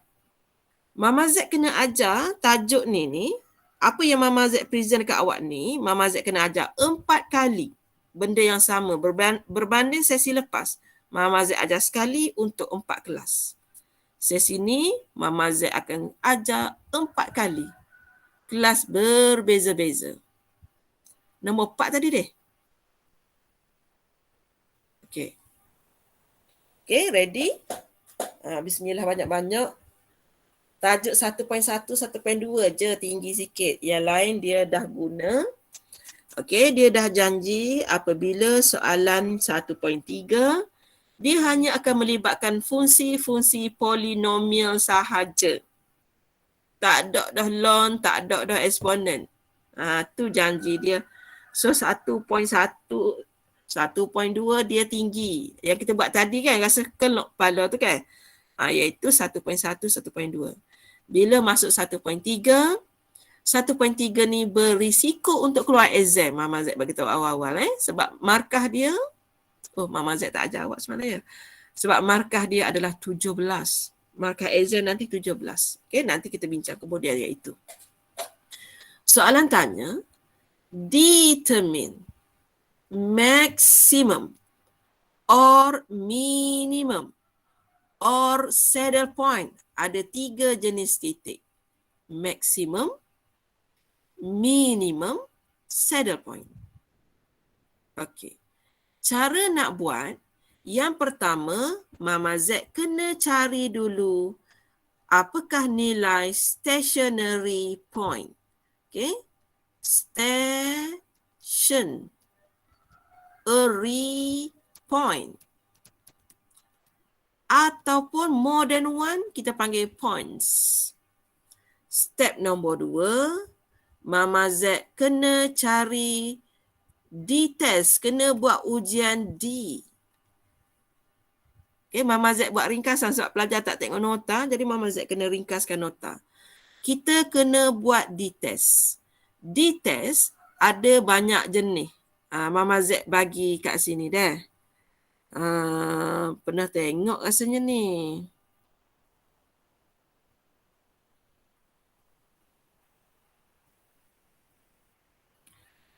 A: Mama Z kena ajar tajuk ni, apa yang Mama Z present dekat awak ni, Mama Z kena ajar 4 kali benda yang sama berbanding sesi lepas. Mama Z ajar sekali untuk 4 kelas. Sesi ni Mama Z akan ajar 4 kali. Kelas berbeza-beza. Nombor 4 tadi deh. Okey. Okay, ready? Bismillah banyak-banyak. Tajuk 1.1, 1.2 je tinggi sikit. Yang lain dia dah guna. Okay, dia dah janji apabila soalan 1.3, dia hanya akan melibatkan fungsi-fungsi polinomial sahaja. Tak ada dah ln, tak ada dah eksponen. Tu janji dia. So 1.1, 1.2 dia tinggi. Yang kita buat tadi kan, rasa kelok kepala tu kan. Iaitu 1.1, 1.2. Bila masuk 1.3, 1.3 ni berisiko untuk keluar exam. Mama Z bagi tahu awal-awal sebab markah dia, Mama Z tak ajar awak semalam ya. Sebab markah dia adalah 17. Markah exam nanti 17. Okay, nanti kita bincang kemudian iaitu. Soalan tanya, determine maximum or minimum or saddle point. Ada 3 jenis titik. Maximum, minimum, saddle point. Okey. Cara nak buat, yang pertama, Mama Z kena cari dulu apakah nilai stationary point. Okey. Stationary point. Ataupun more than one, kita panggil points. Step nombor 2, Mama Z kena cari D-test, kena buat ujian D. Okay, Mama Z buat ringkasan sebab pelajar tak tengok nota, jadi Mama Z kena ringkaskan nota. Kita kena buat D-test. D-test ada banyak jenis. Mama Z bagi kat sini dah. Pernah tengok rasanya ni.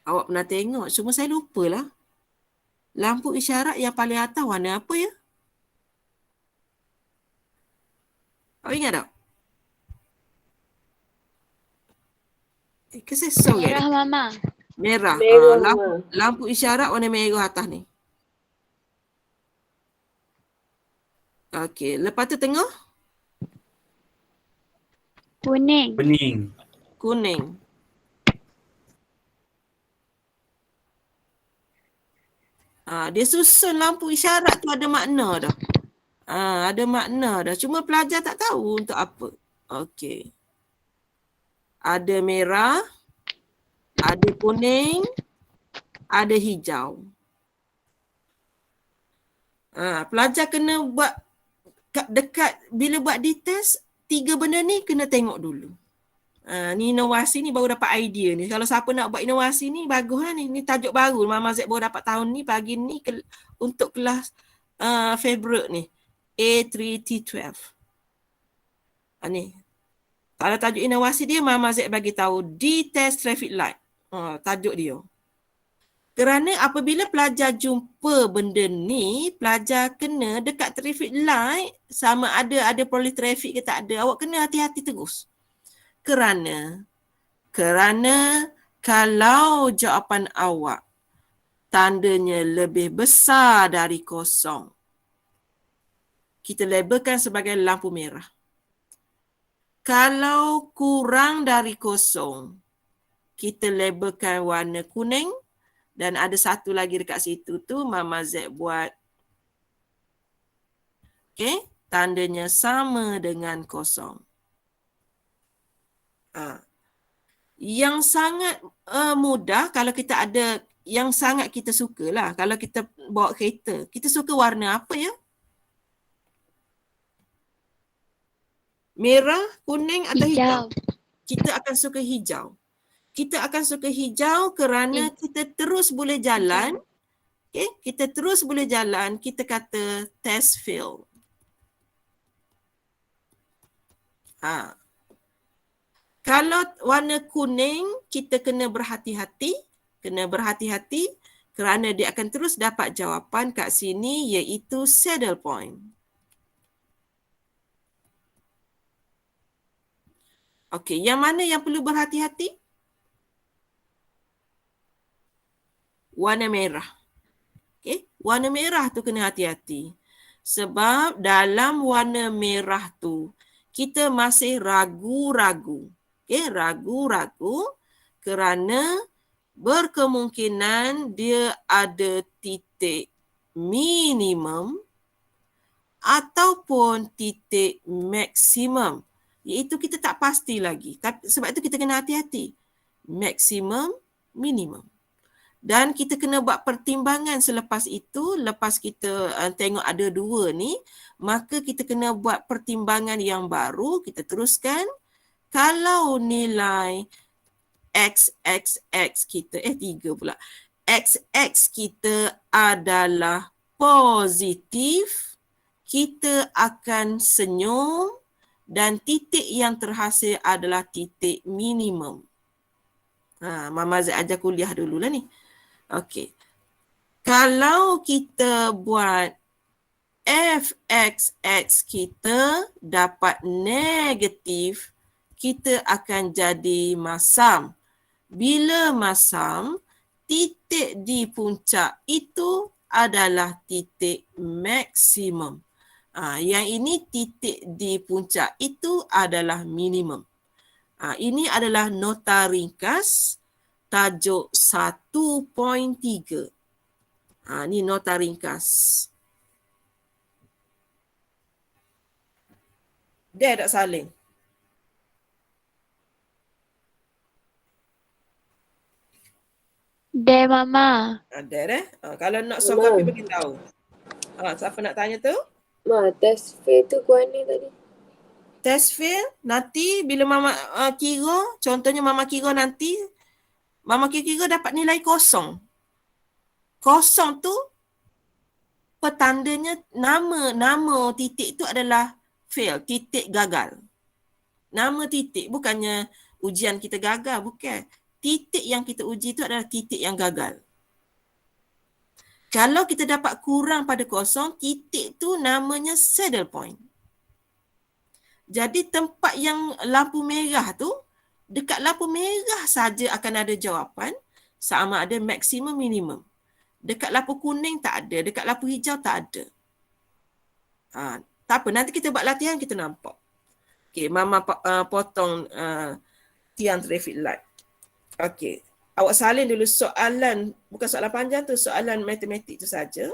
A: Awak pernah tengok, cuma saya lupalah. Lampu isyarat yang paling atas warna apa ya? Awak ingat tak? Kesesong
C: Merah, Mama.
A: Merah. Lampu isyarat warna merah atas ni. Okey, lepas tu tengah?
C: Kuning.
A: Kuning. Dia susun lampu isyarat tu ada makna dah. Ada makna dah. Cuma pelajar tak tahu untuk apa. Okey. Ada merah, ada kuning, ada hijau. Pelajar kena buat dekat bila buat D-test, 3 benda ni kena tengok dulu. Ni inovasi ni baru dapat idea ni. Kalau siapa nak buat inovasi ni, baguslah ni. Ni tajuk baru. Mama Z baru dapat tahun ni, pagi ni untuk kelas Februari ni. A3T12. Ni. Kalau tajuk inovasi dia, Mama Z bagi tahu D-test traffic light. Tajuk dia. Kerana apabila pelajar jumpa benda ni, pelajar kena dekat traffic light, sama ada politrafik ke tak ada, awak kena hati-hati terus. Kerana kalau jawapan awak tandanya lebih besar dari kosong, kita labelkan sebagai lampu merah. Kalau kurang dari kosong, kita labelkan warna kuning. Dan ada satu lagi dekat situ tu, Mama Z buat. Okay, tandanya sama dengan kosong. Yang sangat mudah kalau kita ada, yang sangat kita suka lah. Kalau kita bawa kereta, kita suka warna apa ya? Merah, kuning atau hijau? Kita akan suka hijau. Kita akan suka hijau kerana kita terus boleh jalan. Okay? Kita terus boleh jalan. Kita kata test fail. Kalau warna kuning, kita kena berhati-hati. Kerana dia akan terus dapat jawapan kat sini iaitu saddle point. Okey, yang mana yang perlu berhati-hati? Warna merah. Okay? Warna merah tu kena hati-hati. Sebab dalam warna merah tu, kita masih ragu-ragu. Okay, ragu-ragu kerana berkemungkinan dia ada titik minimum ataupun titik maksimum. Iaitu kita tak pasti lagi. Tapi sebab itu kita kena hati-hati. Maksimum, minimum. Dan kita kena buat pertimbangan selepas itu, lepas kita tengok ada dua ni, maka kita kena buat pertimbangan yang baru, kita teruskan. Kalau nilai XXX kita, 3 pula. XX kita adalah positif, kita akan senyum dan titik yang terhasil adalah titik minimum. Mama Zat ajar kuliah dululah ni. Okey. Kalau kita buat FXX kita dapat negatif, kita akan jadi masam. Bila masam, titik di puncak itu adalah titik maksimum. Yang ini titik di puncak itu adalah minimum. Ini adalah nota ringkas tajuk 1.3. Ini nota ringkas. Dia tak saling.
C: Deh, Mama.
A: Ada kalau nak soft copy bagi tahu. Siapa nak tanya tu?
D: Test fail tu guana tadi.
A: Test fail nanti bila Mama kira, contohnya Mama kira nanti, Mama kira dapat nilai kosong. Kosong tu petandanya nama titik tu adalah fail, titik gagal. Nama titik bukannya ujian kita gagal, bukan. Titik yang kita uji tu adalah titik yang gagal. Kalau kita dapat kurang pada kosong, titik tu namanya saddle point. Jadi tempat yang lampu merah tu, dekat lampu merah saja akan ada jawapan sama ada maksimum minimum. Dekat lampu kuning tak ada, dekat lampu hijau tak ada. Tak apa, nanti kita buat latihan kita nampak. Okey, Mama potong tiang traffic light. Okey, awak salin dulu soalan, bukan soalan panjang tu, soalan matematik tu saja.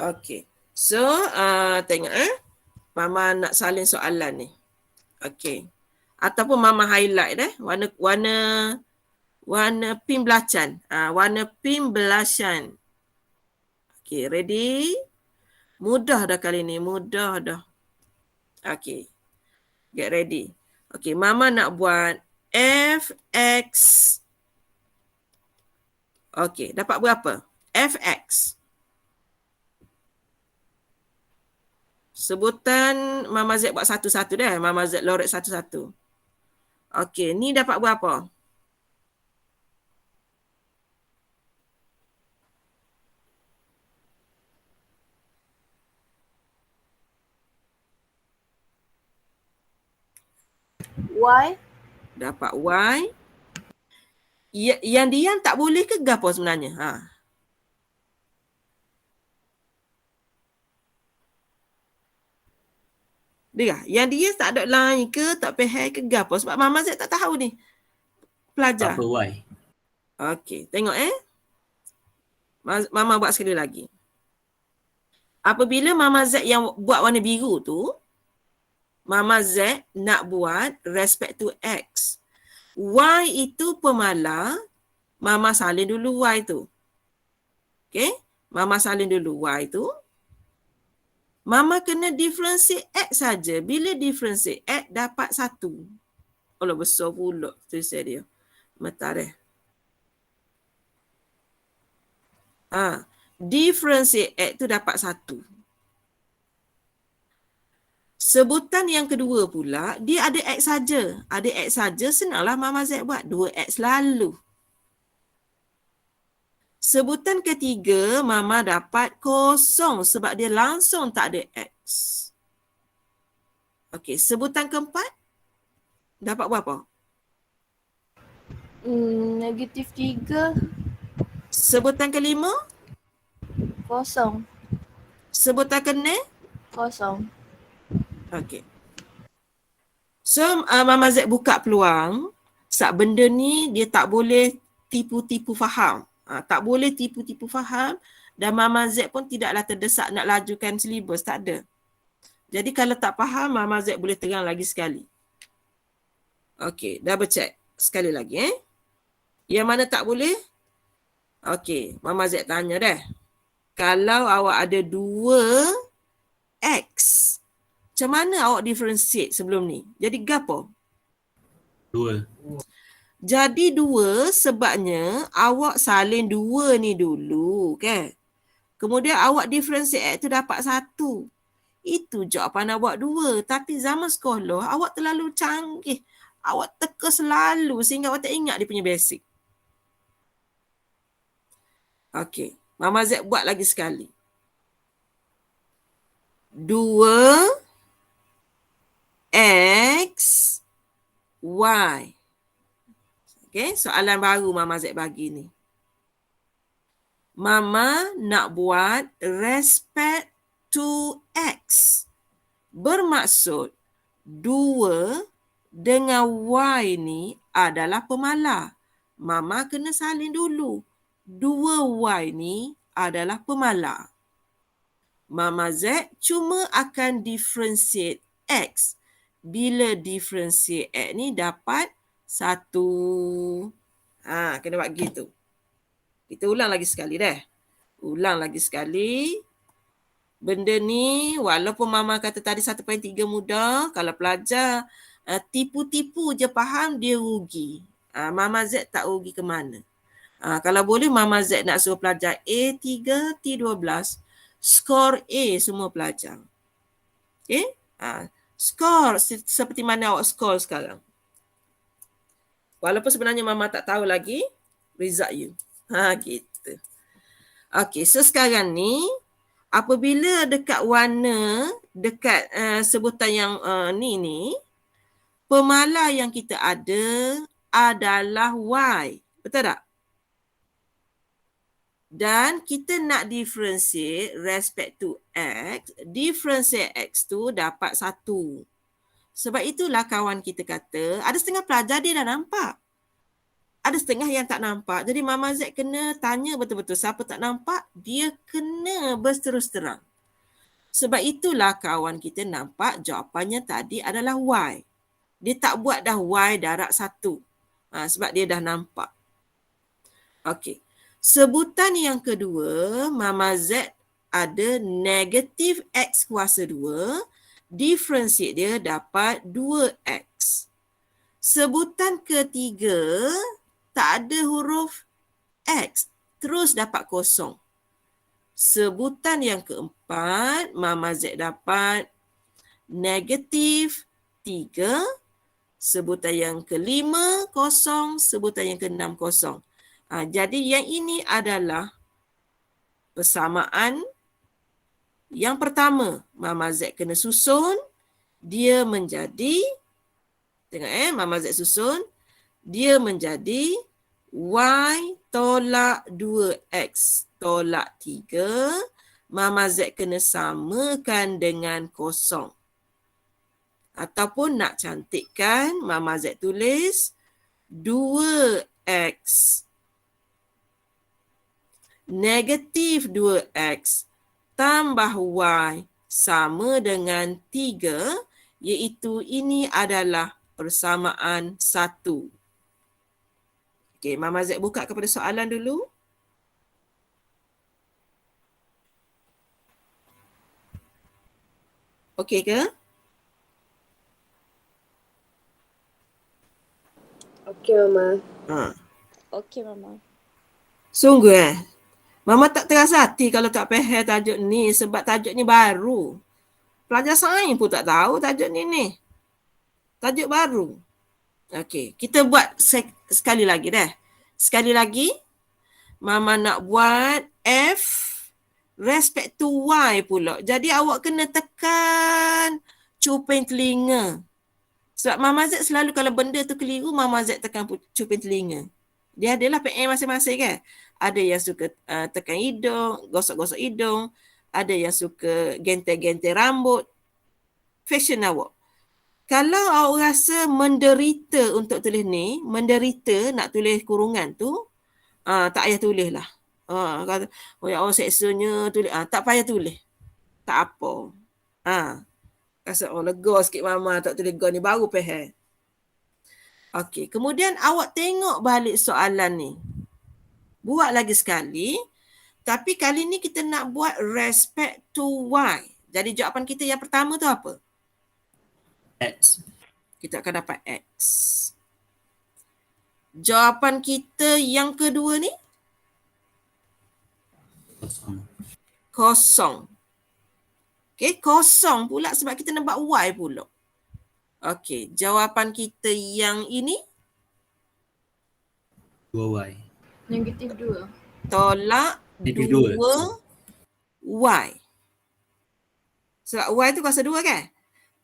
A: Okey. So, tengok Mama nak salin soalan ni. Okey. Ataupun Mama highlight warna pin belacan. Warna pin belacan. Okey, ready? Mudah dah kali ni, mudah dah. Okey. Get ready. Okey, Mama nak buat fx. Okey, dapat berapa? Fx. Sebutan Mama Z buat satu-satu dah. Mama Z lorek satu-satu. Okey, ni dapat berapa?
C: Y.
A: Dapat Y. Yang Dian tak boleh ke gapo sebenarnya? Dia, yang dia tak ada line ke, tak pahal ke gapo? Sebab Mama Z tak tahu ni. Pelajar.
B: Apa Y?
A: Okey, tengok Mama buat sekali lagi. Apabila Mama Z yang buat warna biru tu, Mama Z nak buat respect to X. Y itu pemala, Mama salin dulu Y tu. Okey, Mama salin dulu Y tu. Mama kena differentiate X saja. Bila differentiate X dapat 1. Allah besar pula tulisan dia. Metar differentiate X tu dapat 1. Sebutan yang kedua pula, dia ada X saja. Ada X saja, senanglah Mama Z buat. 2X lalu. Sebutan ketiga, Mama dapat kosong sebab dia langsung tak ada X. Okey, sebutan keempat, dapat berapa?
C: -3.
A: Sebutan kelima,
C: Kosong.
A: sebutan keenam.
C: Kosong.
A: Okey. So Mama Z buka peluang. Sebab benda ni dia tak boleh tipu-tipu faham. Tak boleh tipu-tipu faham dan Mama Z pun tidaklah terdesak nak lajukan silibus. Tak ada. Jadi kalau tak faham, Mama Z boleh terang lagi sekali. Okey, double check. Sekali lagi Yang mana tak boleh? Okey, Mama Z tanya dah. Kalau awak ada 2 X, macam mana awak differentiate sebelum ni? Jadi gapo?
B: 2.
A: Jadi 2 sebabnya awak salin 2 ni dulu kan. Kemudian awak differentiate tu dapat 1. Itu jawapan awak 2. Tapi zaman sekolah awak terlalu canggih. Awak teka selalu sehingga awak tak ingat dia punya basic. Okey, Mama Z buat lagi sekali. 2 X Y. Okey, soalan baru Mama Z bagi ni. Mama nak buat respect to X. Bermaksud 2 dengan Y ni adalah pemalar. Mama kena salin dulu. 2Y ni adalah pemalar. Mama Z cuma akan differentiate X. Bila differentiate X ni dapat 1. Kena buat gitu. Kita ulang lagi sekali dah. Ulang lagi sekali. Benda ni walaupun Mama kata tadi 1.3 mudah, kalau pelajar tipu-tipu je faham, dia rugi. Mama Z tak rugi ke mana. Kalau boleh Mama Z nak suruh pelajar A3, T12, skor A semua pelajar. Okay? Skor seperti mana awak skor sekarang. Walaupun sebenarnya Mama tak tahu lagi result you. Gitu. Okey, so sekarang ni apabila dekat warna, dekat sebutan yang ni, pemalar yang kita ada adalah Y. Betul tak? Dan kita nak differentiate respect to X, differentiate X tu dapat 1. Sebab itulah kawan kita kata, ada setengah pelajar dia dah nampak. Ada setengah yang tak nampak. Jadi Mama Z kena tanya betul-betul. Siapa tak nampak, dia kena berterus terang. Sebab itulah kawan kita nampak jawapannya tadi adalah Y. Dia tak buat dah Y darab 1. Sebab dia dah nampak. Okey. Sebutan yang kedua, Mama Z ada negatif X kuasa 2. Differentiate dia dapat 2X. Sebutan ketiga, tak ada huruf X. Terus dapat kosong. Sebutan yang keempat, Mama Z dapat negatif 3. Sebutan yang kelima, kosong. Sebutan yang keenam, kosong. Jadi yang ini adalah persamaan yang pertama. Mama Z kena susun. Dia menjadi, tengok Mama Z susun. Dia menjadi Y tolak 2X tolak 3. Mama Z kena samakan dengan kosong. Ataupun nak cantikkan, Mama Z tulis 2X negatif 2X tambah Y sama dengan 3, iaitu ini adalah persamaan 1. Okey, Mama Z buka kepada soalan dulu. Okey ke?
D: Okey, Mama.
C: Okey, Mama.
A: Sungguh Mama tak terasa hati kalau tak faham tajuk ni sebab tajuk ni baru. Pelajar sains pun tak tahu tajuk ni. Tajuk baru. Okey, kita buat sekali lagi dah. Sekali lagi, Mama nak buat F respect to Y pula. Jadi awak kena tekan cuping telinga. Sebab Mama Z selalu kalau benda tu keliru, Mama Z tekan cuping telinga. Dia adalah PM masing-masing kan. Ada yang suka tekan hidung, gosok-gosok hidung. Ada yang suka genter-genter rambut. Fashion awak. Kalau awak rasa menderita untuk tulis ni, menderita nak tulis kurungan tu, tak payah tulis lah. Kata, oh ya Allah seksanya tulis. Tak payah tulis. Tak apa. Rasa lega sikit mama tak tulis go ni baru faham. Okey, kemudian awak tengok balik soalan ni. Buat lagi sekali. Tapi kali ni kita nak buat respect to Y. Jadi jawapan kita yang pertama tu apa?
B: X.
A: Kita akan dapat X. Jawapan kita yang kedua ni? Kosong. Okey, kosong pula sebab kita nak buat Y pula. Okey, jawapan kita yang ini?
B: 2Y.
C: Negatif 2.
A: Tolak
B: Negatif
A: 2Y. Sebab Y tu kuasa 2 kan?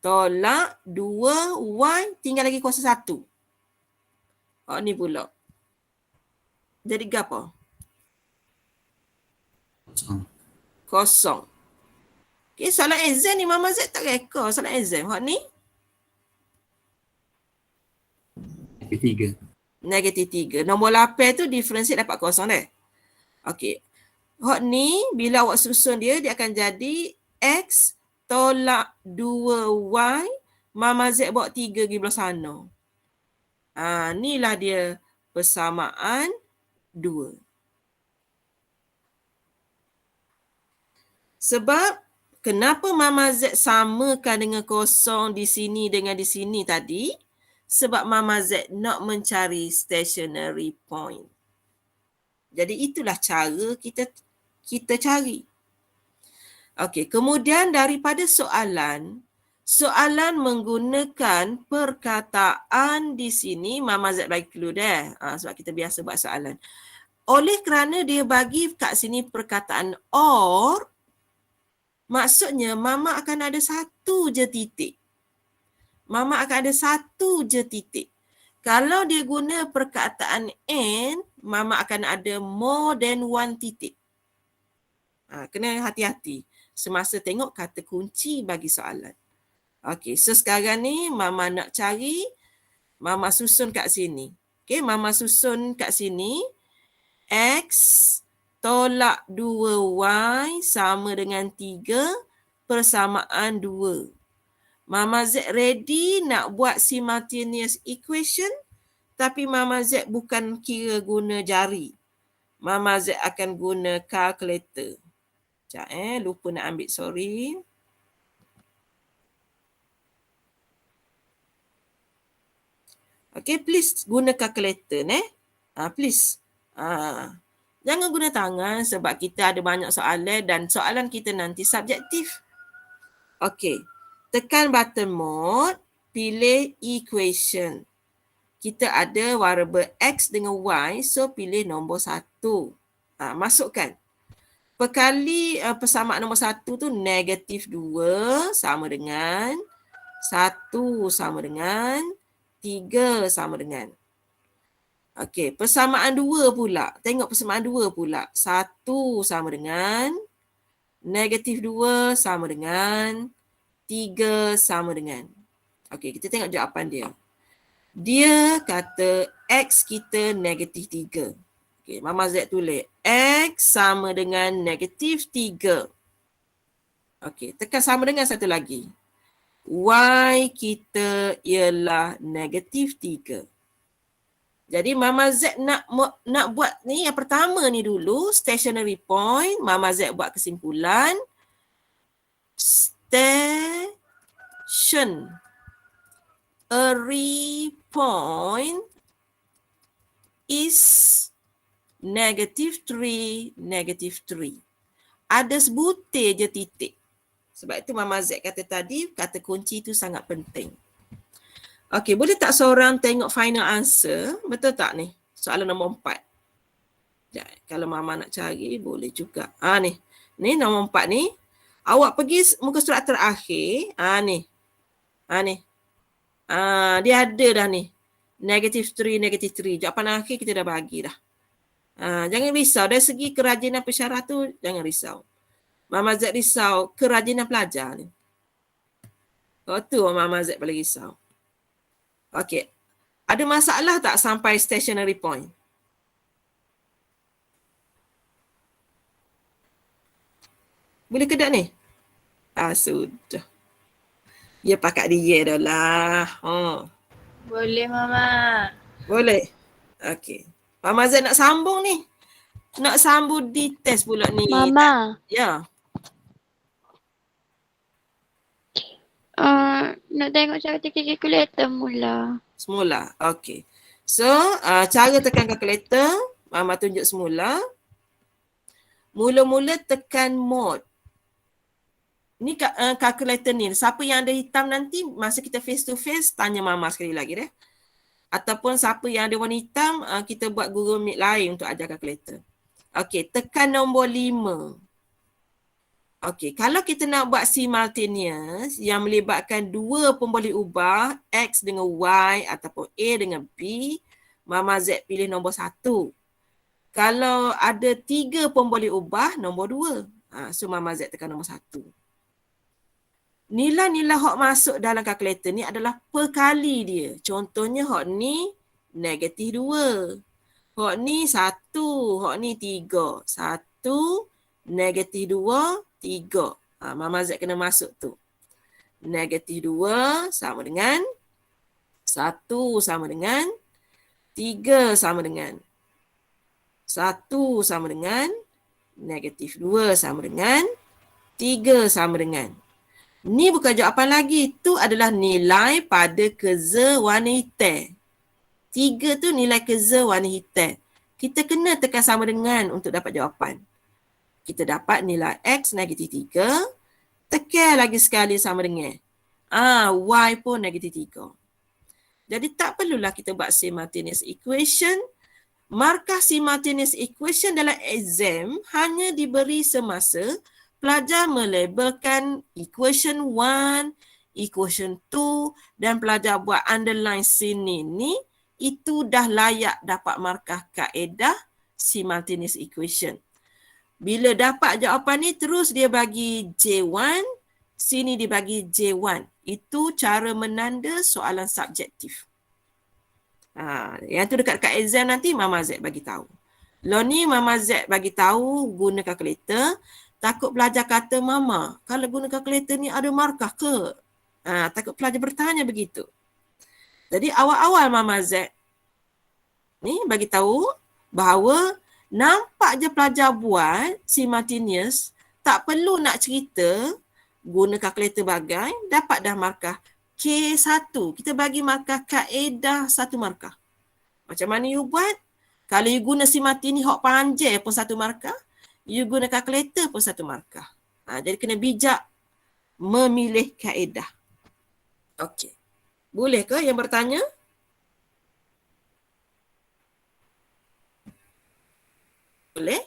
A: Tolak 2Y tinggal lagi kuasa 1. Ni pula. Jadi apa? Kosong. Okay, soalan exam ni Mama Z tak reka soalan exam. Hak ni? Negatif 3. Nombor 8 tu diferensiate dapat kosong dah. Okey. Hak ni bila awak susun dia akan jadi X tolak 2Y Mama Z bawa 3 pergi belah sana. Inilah dia persamaan 2. Sebab kenapa Mama Z samakan dengan kosong di sini dengan di sini tadi? Sebab Mama Z nak mencari stationary point. Jadi itulah cara kita cari. Okey, kemudian daripada soalan menggunakan perkataan di sini Mama Z bagi clue dah. Sebab kita biasa buat soalan. Oleh kerana dia bagi kat sini perkataan or, maksudnya Mama akan ada satu je titik. Mama akan ada satu je titik. Kalau dia guna perkataan and, Mama akan ada more than one titik. Kena hati-hati semasa tengok kata kunci bagi soalan. Okey, so sekarang ni Mama nak cari, Mama susun kat sini. Okey, Mama susun kat sini. X tolak 2Y sama dengan 3 persamaan 2. Mama Z ready nak buat simultaneous equation, tapi Mama Z bukan kira guna jari. Mama Z akan guna calculator. Sekejap lupa nak ambil, sorry. Okay, please guna calculator please. Jangan guna tangan sebab kita ada banyak soalan dan soalan kita nanti subjektif. Okay. Tekan button mode, pilih equation. Kita ada variable X dengan Y, so pilih nombor 1. Masukkan. Perkali persamaan nombor 1 tu negatif 2 sama dengan 1 sama dengan 3 sama dengan. Okey, persamaan 2 pula. Tengok persamaan 2 pula. 1 sama dengan negatif 2 sama dengan 3 sama dengan. Okey, kita tengok jawapan dia. Dia kata X kita negatif 3. Okey, Mama Z tulis X sama dengan negatif 3. Okey, tekan sama dengan satu lagi. Y kita ialah negatif 3. Jadi Mama Z nak buat ni yang pertama ni dulu, stationary point. Mama Z buat kesimpulan. Stationary point is negative 3, negative 3. Ada sebutir je titik. Sebab itu Mama Z kata tadi, kata kunci tu sangat penting. Okey, boleh tak seorang tengok final answer? Betul tak ni? Soalan nombor 4. Kalau Mama nak cari, boleh juga. Ni. Ni nombor 4 ni. Awak pergi muka surat terakhir. Ni. Dia ada dah ni. -3. Jawapan akhir kita dah bagi dah. Jangan risau. Dari segi kerajinan pensyarah tu, jangan risau. Mama Z risau kerajinan pelajar ni. Tu Mama Z paling risau. Okey. Ada masalah tak sampai stationary point? Boleh ke tak ni? Sudah. Dia pakat dia dah lah.
C: Boleh Mama.
A: Boleh? Okey. Mama Z nak sambung ni. Nak sambung di test pula ni.
E: Mama,
A: Ya.
E: nak tengok cara tekan kalkulator mula.
A: Semula. Okey. So, cara tekan kalkulator, Mama tunjuk semula. Mula-mula tekan mode. Ni kalkulator ni. Siapa yang ada hitam nanti, masa kita face to face, tanya Mama sekali lagi deh. Ataupun siapa yang ada warna hitam, kita buat Google Meet lain untuk ajar kalkulator. Okey, tekan nombor 5. Okey, kalau kita nak buat simultaneous yang melibatkan dua pun boleh ubah, X dengan Y ataupun A dengan B, Mama Z pilih nombor 1. Kalau ada 3 pun boleh ubah, nombor 2. So Mama Z tekan nombor 1. Nilai-nilai hok masuk dalam kalkulator ni adalah per kali dia. Contohnya hok ni -2. Hok ni 1, hok ni 3. 1, -2, 3. Mama Z kena masuk tu. -2 sama dengan 1 sama dengan 3 sama dengan 1 sama dengan -2 sama dengan 3 sama dengan. Ni bukan jawapan lagi. Tu adalah nilai pada kerja warna hitam. 3 tu nilai kerja warna hitam. Kita kena tekan sama dengan untuk dapat jawapan. Kita dapat nilai X -3. Tekan lagi sekali sama dengan. Y pun -3. Jadi tak perlulah kita buat simultaneous equation. Markah simultaneous equation dalam exam hanya diberi semasa pelajar melabelkan equation 1, equation 2 dan pelajar buat underline sini ni. Itu dah layak dapat markah kaedah simultaneous equation. Bila dapat jawapan ni terus dia bagi J1, sini dia bagi J1. Itu cara menanda soalan subjektif. Yang tu dekat exam nanti Mama Z bagi tahu. Lo ni Mama Z bagi tahu guna kalkulator. Takut pelajar kata, Mama, kalau guna kalkulator ni ada markah ke? Takut pelajar bertanya begitu. Jadi awal-awal Mama Z ni bagi tahu bahawa nampak je pelajar buat simultaneous, tak perlu nak cerita guna kalkulator bagai, dapat dah markah K1. Kita bagi markah kaedah 1 markah. Macam mana you buat? Kalau you guna simultaneous hok panjang pun 1 markah, you guna kalkulator pun 1 markah. Jadi kena bijak memilih kaedah. Okey. Boleh ke yang bertanya? Boleh?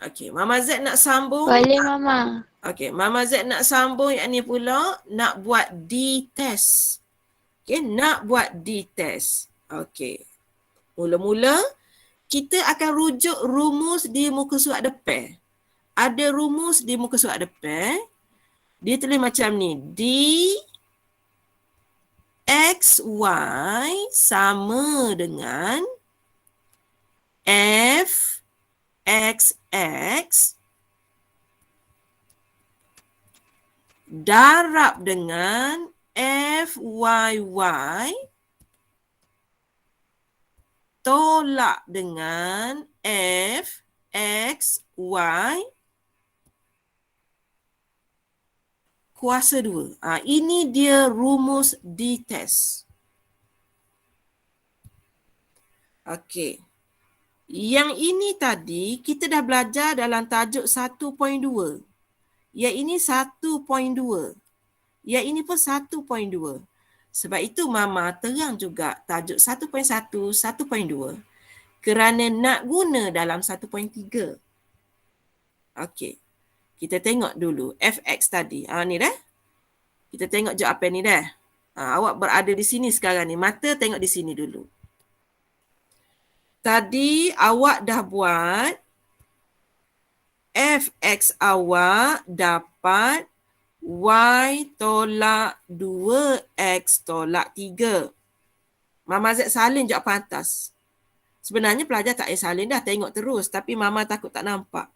A: Okey, Mama Z nak sambung.
E: Boleh Mama.
A: Okey, Mama Z nak sambung yang ni pula nak buat D-test. Okey, nak buat D-test. Okey. Mula-mula kita akan rujuk rumus di muka surat depan. Ada rumus di muka surat depan. Dia tulis macam ni. D X, Y sama dengan F, X, X darab dengan F, Y, Y tolak dengan F, X, Y kuasa 2. Ini dia rumus D-test. Okey. Yang ini tadi kita dah belajar dalam tajuk 1.2. Yang ini 1.2. Yang ini pun 1.2. Sebab itu Mama terang juga tajuk 1.1, 1.2 kerana nak guna dalam 1.3. Okey. Kita tengok dulu fx tadi. Ni dah. Kita tengok jawapan ni dah. Awak berada di sini sekarang ni. Mata tengok di sini dulu. Tadi awak dah buat fx awak dapat y tolak 2x tolak 3. Mama Z salin jawapan atas. Sebenarnya pelajar tak payah salin dah, tengok terus. Tapi Mama takut tak nampak.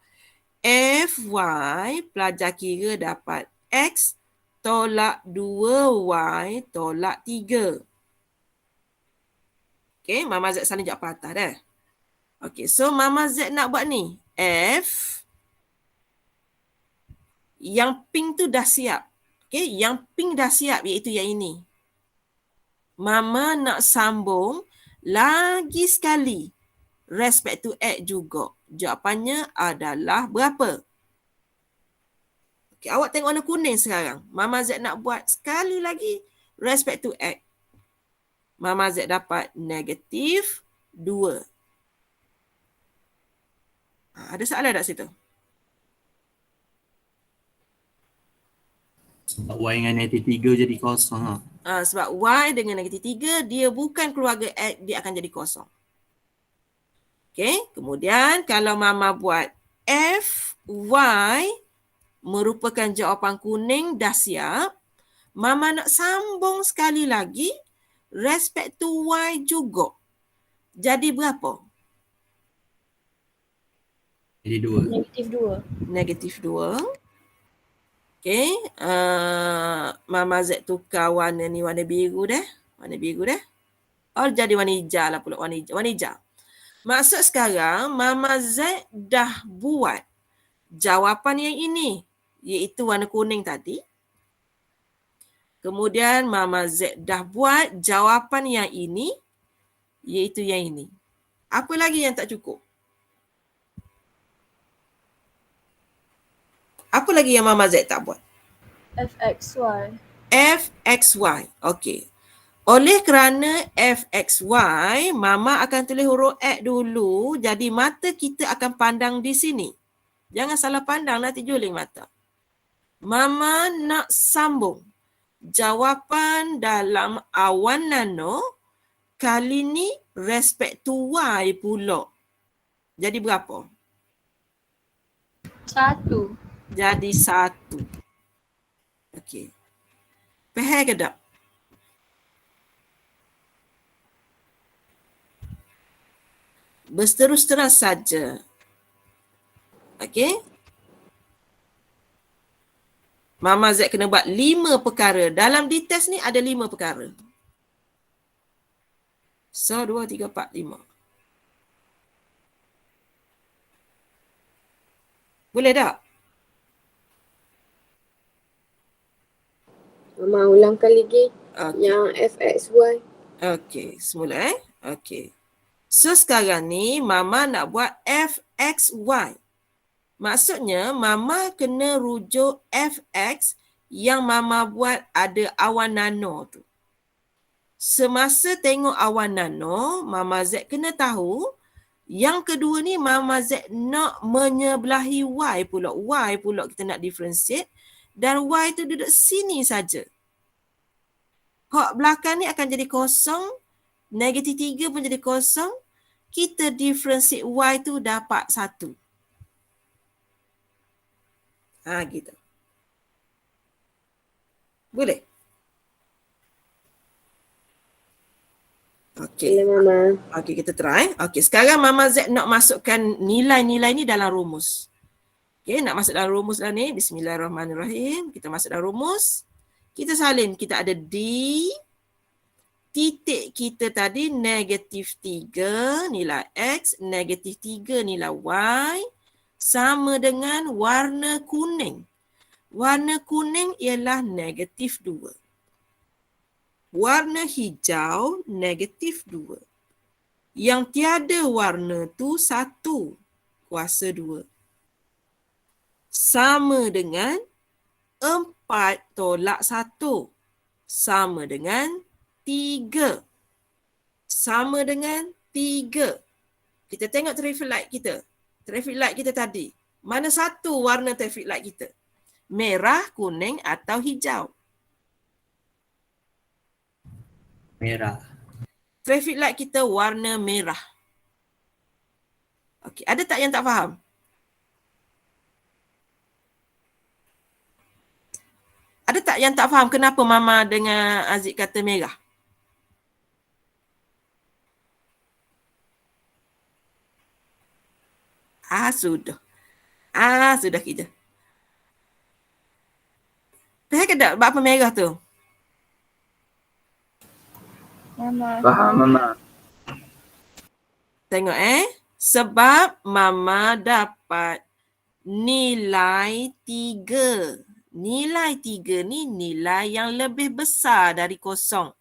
A: Fy pelajar kira dapat x tolak 2y tolak 3. Okay, Mama Z salin jawapan atas dah. Okay, so Mama Z nak buat ni. F yang pink tu dah siap. Okay, yang pink dah siap iaitu yang ini. Mama nak sambung lagi sekali. Respect to X juga. Jawapannya adalah berapa? Okay, awak tengok warna kuning sekarang. Mama Z nak buat sekali lagi respect to X. Mama Z dapat negatif 2. Ada soalan tak situ?
B: Sebab y dengan negatif 3 jadi kosong.
A: Sebab Y dengan negatif 3, dia bukan keluarga X, dia akan jadi kosong. Okay, kemudian kalau Mama buat F, Y merupakan jawapan kuning dah siap. Mama nak sambung sekali lagi, respect to Y juga. Jadi berapa?
B: Jadi 2.
C: Negatif 2.
A: Negatif 2. Okay, Mama Z tukar warna ni warna biru dah. Warna biru dah. Oh, jadi warna hijau lah pula. Warna hijau. Maksud sekarang, Mama Z dah buat jawapan yang ini. Iaitu warna kuning tadi. Kemudian Mama Z dah buat jawapan yang ini. Iaitu yang ini. Apa lagi yang tak cukup? Apa lagi yang Mama Z tak buat?
C: FXY.
A: FXY. Okey. Oleh kerana FXY, Mama akan tulis huruf X dulu. Jadi mata kita akan pandang di sini. Jangan salah pandang, nanti juling mata. Mama nak sambung. Jawapan dalam awan nano, kali ni respect to Y pula. Jadi berapa?
C: 1.
A: Jadi 1. Okey. Faham ke tak? Berterus-terang saja. Okey. Mama Z kena buat 5 perkara. Dalam di test ni ada 5 perkara. So, 2, 3, 4, 5. Boleh tak?
D: Mama ulangkan lagi
A: Okey.
D: yang FXY.
A: Okey, semula Okey. So sekarang ni Mama nak buat FXY. Maksudnya Mama kena rujuk FX yang Mama buat ada awan nano tu. Semasa tengok awan nano, Mama Z kena tahu yang kedua ni Mama Z nak menyebelahi Y pula. Y pula kita nak differentiate dan Y tu duduk sini saja. Hak belakang ni akan jadi kosong. Negatif 3 pun jadi kosong. Kita differentiate Y tu dapat 1. Gitu. Boleh? Okey.
D: Boleh Mama.
A: Okey, kita try. Okey, sekarang Mama Z nak masukkan nilai-nilai ni dalam rumus. Okey, nak masuk dalam rumus dah ni. Bismillahirrahmanirrahim. Kita masuk dalam rumus. Kita salin. Kita ada D. Titik kita tadi negatif 3 nilai X. Negatif 3 nilai Y. Sama dengan warna kuning. Warna kuning ialah negatif 2. Warna hijau negatif 2. Yang tiada warna tu 1 kuasa 2. Sama dengan 4 tolak 1. Sama dengan 3. Sama dengan 3. Kita tengok traffic light kita. Traffic light kita tadi. Mana satu warna traffic light kita? Merah, kuning atau hijau?
B: Merah.
A: Traffic light kita warna merah. Okey, ada tak yang tak faham? Ada tak yang tak faham kenapa Mama dengan Aziz kata merah? Sudah. Sudah kita. Faham ke tak apa merah tu?
C: Mama.
F: Faham Mama.
A: Tengok sebab Mama dapat nilai 3. Nilai 3 ni nilai yang lebih besar dari kosong.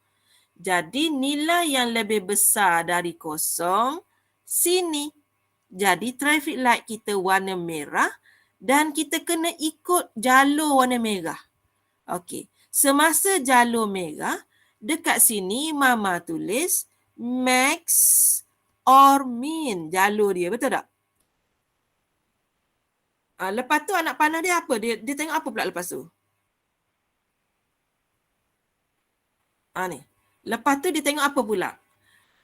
A: Jadi nilai yang lebih besar dari kosong sini. Jadi traffic light kita warna merah dan kita kena ikut jalur warna merah. Okey. Semasa jalur merah, dekat sini Mama tulis max or min jalur dia. Betul tak? Lepas tu anak panah dia apa? Dia tengok apa pula lepas tu? Ni. Lepas tu dia tengok apa pula?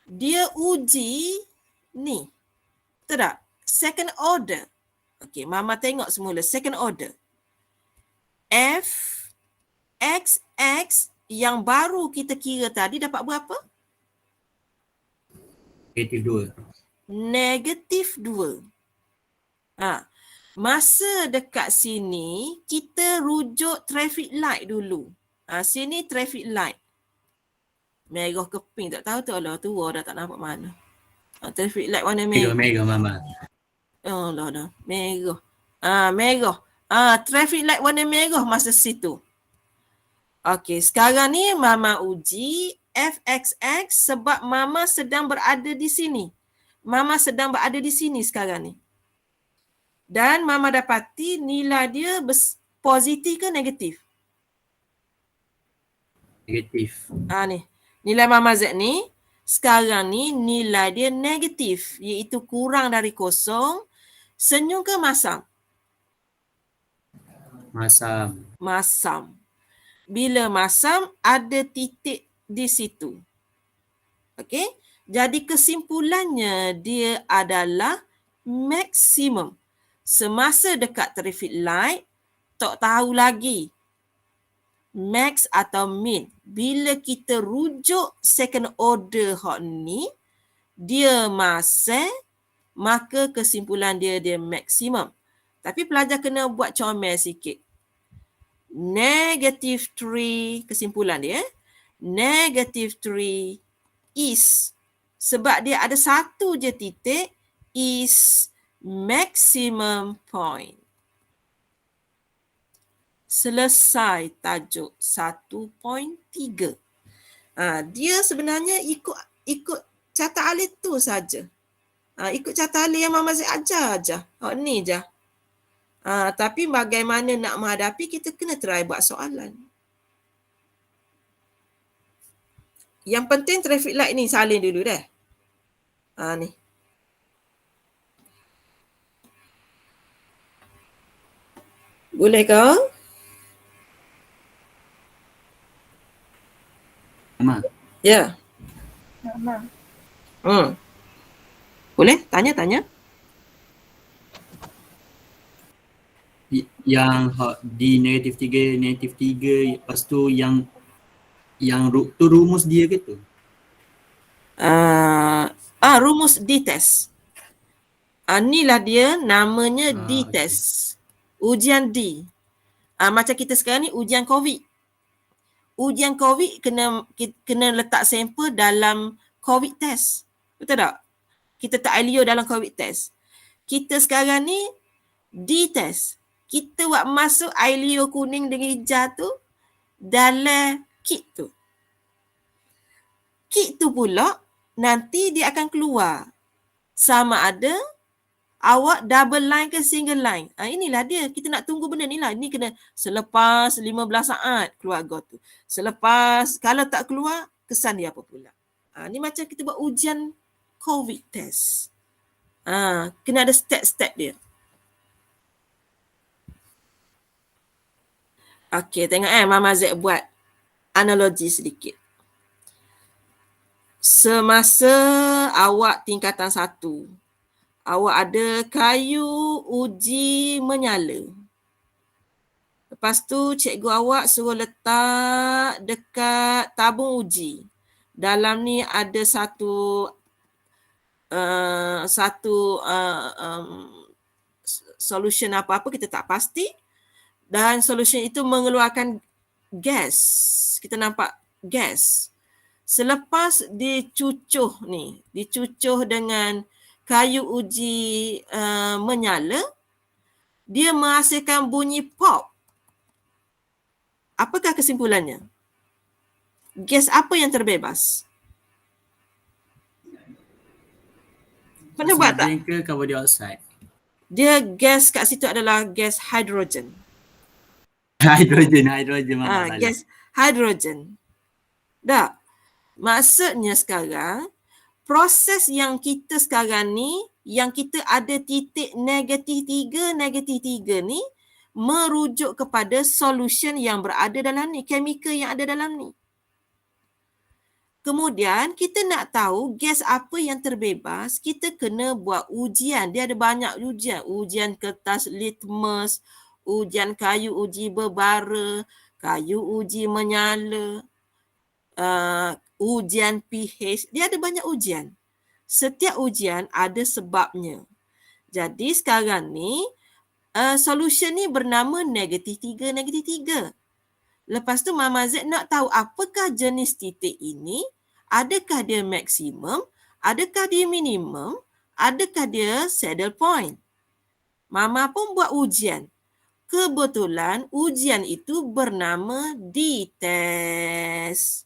A: Dia uji ni. Betul tak? Second order. Okey, Mama tengok semula second order. F X X yang baru kita kira tadi dapat berapa?
B: Negatif 2.
A: -2. Masa dekat sini, kita rujuk traffic light dulu. Sini traffic light. Merah ke pink tak tahu tu. Alah, tua dah tak nampak mana. Traffic light warna merah.
B: Merah Mama.
A: Oh lah dah. Merah. Merah. Traffic light warna merah masa situ. Okey, sekarang ni Mama uji FXX sebab Mama sedang berada di sini. Mama sedang berada di sini sekarang ni. Dan Mama dapati nilai dia positif ke negatif?
B: Negatif.
A: Ni. Nilai Mama Z ni, sekarang ni nilai dia negatif. Iaitu kurang dari kosong. Senyum ke masam?
B: Masam.
A: Masam. Bila masam, ada titik di situ. Okey? Jadi kesimpulannya dia adalah maksimum. Semasa dekat traffic light, tak tahu lagi max atau min. Bila kita rujuk second order hot ni, dia masih, maka kesimpulan dia maksimum. Tapi pelajar kena buat comel sikit. Negative 3, kesimpulan dia. Negative 3 is. Sebab dia ada satu je titik, is maximum point. Selesai tajuk 1.3. Dia sebenarnya ikut carta alih tu saja. Ikut carta alih yang Mama Zee ajar aja. Ni je. Tapi bagaimana nak menghadapi, kita kena try buat soalan. Yang penting traffic light ni salin dulu dah. Ni. Boleh ke?
B: Mama.
A: Ya.
C: Mama.
A: Boleh? Tanya.
B: Yang di negatif 3, lepas tu yang tu rumus dia ke tu?
A: Rumus D-test. Inilah dia namanya D-test. Ujian D. Macam kita sekarang ni ujian COVID. Ujian COVID kena letak sampel dalam COVID test. Betul tak? Kita tak IELTS dalam COVID test. Kita sekarang ni D-test. Kita buat masuk IELTS kuning dengan hijau tu dalam kit tu. Kit tu pula nanti dia akan keluar sama ada awak double line ke single line. Inilah dia. Kita nak tunggu benda ni lah. Ini kena selepas 15 saat keluar go tu. Selepas, kalau tak keluar, kesan dia apa pula. Ni macam kita buat ujian COVID test. Kena ada step-step dia. Okey, tengok Mama Z buat analogi sedikit. semasa awak tingkatan 1, awak ada kayu uji menyala. Lepas tu cikgu awak suruh letak dekat tabung uji. Dalam ni ada satu solution apa-apa, kita tak pasti, dan solution itu mengeluarkan gas. Kita nampak gas. Selepas dicucuh dengan kayu uji menyala, dia menghasilkan bunyi pop. Apakah kesimpulannya? Gas apa yang terbebas? Pernah buat tak?
B: Oksigen ke carbon dioxide?
A: Dia gas kat situ adalah gas hidrogen.
B: Hidrogen maaf salah.
A: Gas hidrogen. Tak. Maksudnya sekarang, proses yang kita sekarang ni, yang kita ada titik -3 ni, merujuk kepada solution yang berada dalam ni, chemical yang ada dalam ni. Kemudian kita nak tahu gas apa yang terbebas, kita kena buat ujian. Dia ada banyak ujian. Ujian kertas litmus, ujian kayu uji berbara, kayu uji menyala, ujian pH. Dia ada banyak ujian. Setiap ujian ada sebabnya. Jadi sekarang ni, solution ni bernama -3. Lepas tu Mama Z nak tahu apakah jenis titik ini, adakah dia maksimum, adakah dia minimum, adakah dia saddle point. Mama pun buat ujian. Kebetulan ujian itu bernama D-test.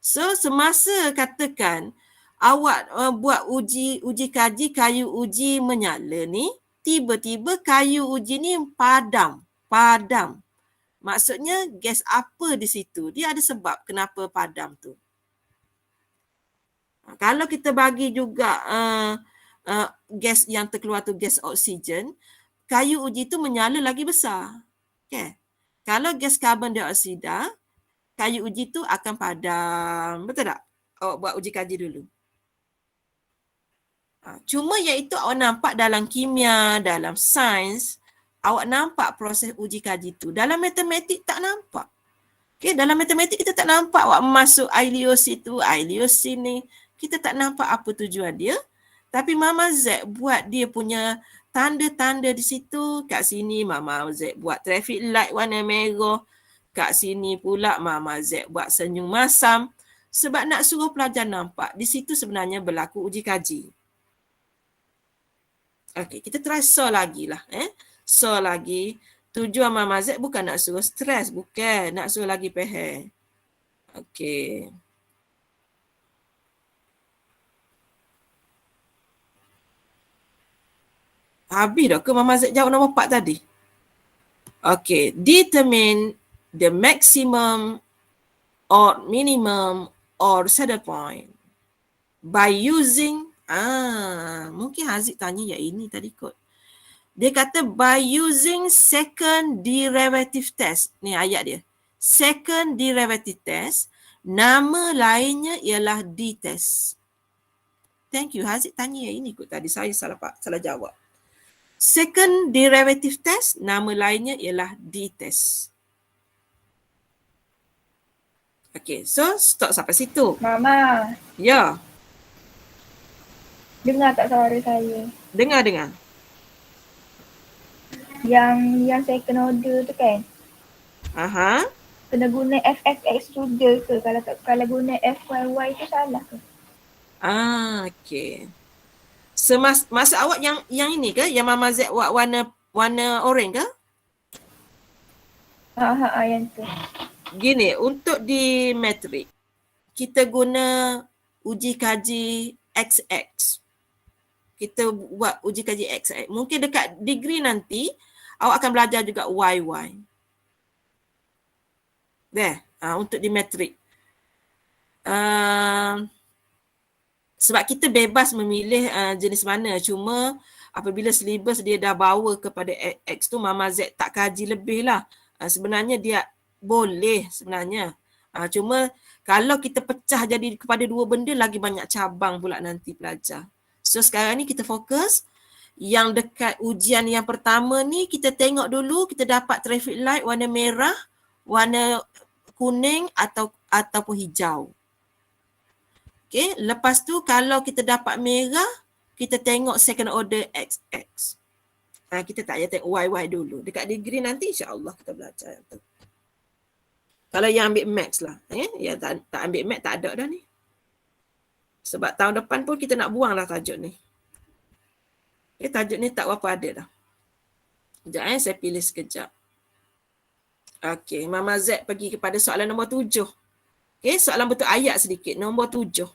A: So semasa katakan awak buat uji kaji kayu uji menyala ni, tiba-tiba kayu uji ni padam. Maksudnya gas apa di situ? Dia ada sebab kenapa padam tu. Kalau kita bagi juga gas yang terkeluar tu gas oksigen, kayu uji tu menyala lagi besar. Okay. Kalau gas karbon dioksida, kayu uji tu akan padam. Betul tak? Awak buat uji kaji dulu. Cuma iaitu awak nampak dalam kimia, dalam sains, awak nampak proses uji kaji tu. Dalam matematik tak nampak. Okay, dalam matematik kita tak nampak awak masuk ileos itu, ileos sini. Kita tak nampak apa tujuan dia. Tapi Mama Z buat dia punya tanda-tanda di situ. Kat sini Mama Z buat traffic light warna merah. Kat sini pula Mama Z buat senyum masam. Sebab nak suruh pelajar nampak di situ sebenarnya berlaku uji kaji. Okey, kita try solve lagi lah. Solve lagi. Tujuan Mama Z bukan nak suruh stres. Bukan. Nak suruh lagi faham. Okey. Habis dah ke Mama Z jawab nombor 4 tadi? Okey. Determine the maximum or minimum or saddle point by using mungkin Haziq tanya yang ini tadi kot. Dia kata by using second derivative test. Ni ayat dia. Second derivative test, nama lainnya ialah D-test. Thank you. Haziq tanya yang ini kot tadi. Saya salah jawab. Second derivative test, nama lainnya ialah D-test. Okay, so stop sampai situ.
C: Mama,
A: Ya,
C: dengar tak suara saya?
A: dengar.
C: Yang second order tu kan,
A: Aha.
C: kena guna FFX juga ke? Kalau guna FYY tu salah ke?
A: Okay. Maksud awak yang ini ke? Yang Mama Z warna orange ke?
C: Yang tu.
A: Gini, untuk di matrik, kita guna uji kaji XX. Kita buat uji kaji XX. Mungkin dekat degree nanti, awak akan belajar juga YY. Untuk di matrik. Sebab kita bebas memilih jenis mana. Cuma apabila silibus dia dah bawa kepada X tu, Mama Z tak kaji lebih lah. Sebenarnya dia boleh sebenarnya Cuma kalau kita pecah jadi kepada dua benda, lagi banyak cabang pula nanti pelajar. So sekarang ni kita fokus yang dekat ujian yang pertama ni, kita tengok dulu kita dapat traffic light warna merah, warna kuning ataupun hijau. Okay, lepas tu kalau kita dapat merah, kita tengok second order XX. Kita tak payah tengok YY dulu. Dekat degree nanti insya-Allah kita belajar tu. Kalau yang ambil maths lah. Yang tak ambil maths tak ada dah ni. Sebab tahun depan pun kita nak buang lah tajuk ni. Tajuk ni tak berapa ada dah. Sekejap saya pilih sekejap. Okey, Mama Z pergi kepada soalan nombor 7. Okey, soalan betul ayat sedikit. Nombor 7.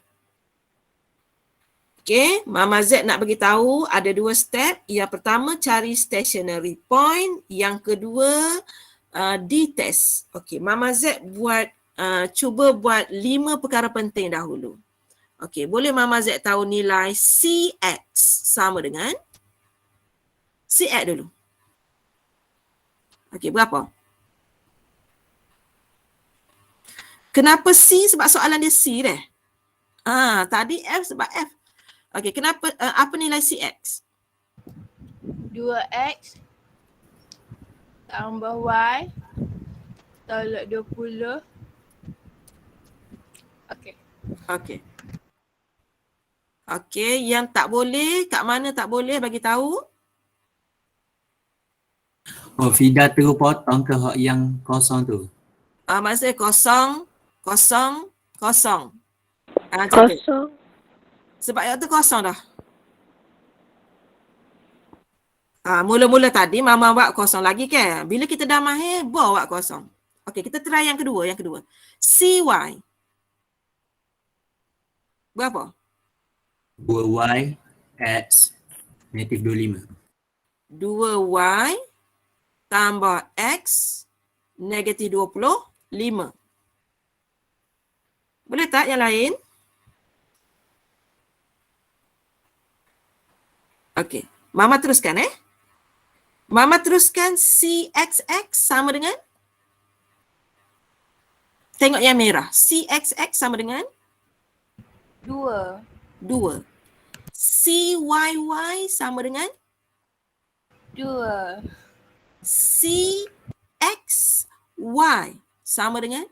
A: Okey, Mama Z nak bagi tahu ada 2 step. Yang pertama cari stationary point. Yang kedua D-test. Okey, Mama Z cuba buat 5 perkara penting dahulu. Okey, boleh Mama Z tahu nilai CX sama dengan CX dulu. Okey, berapa? Kenapa C? Sebab soalan dia C deh. Tadi F sebab F. Okey, kenapa apa nilai CX?
F: 2x tambah y tolak 20. Okey.
A: Okey. Okey, yang tak boleh, kat mana tak boleh bagi tahu?
B: Oh, Fida terus potong ke hak yang kosong tu.
A: Maksudnya kosong. Kosong. Sebab yang tu kosong dah. Mula-mula tadi Mama buat kosong lagi kan? Bila kita dah mahir, buat kosong. Okey, kita try yang kedua. CY. Berapa?
B: 2y x negatif 25.
A: 2y tambah x negatif 25. Boleh tak yang lain? Okey. Mama teruskan Mama teruskan CXX sama dengan? Tengok yang merah. CXX sama dengan?
F: 2.
A: CYY sama dengan?
F: 2.
A: CXY sama dengan?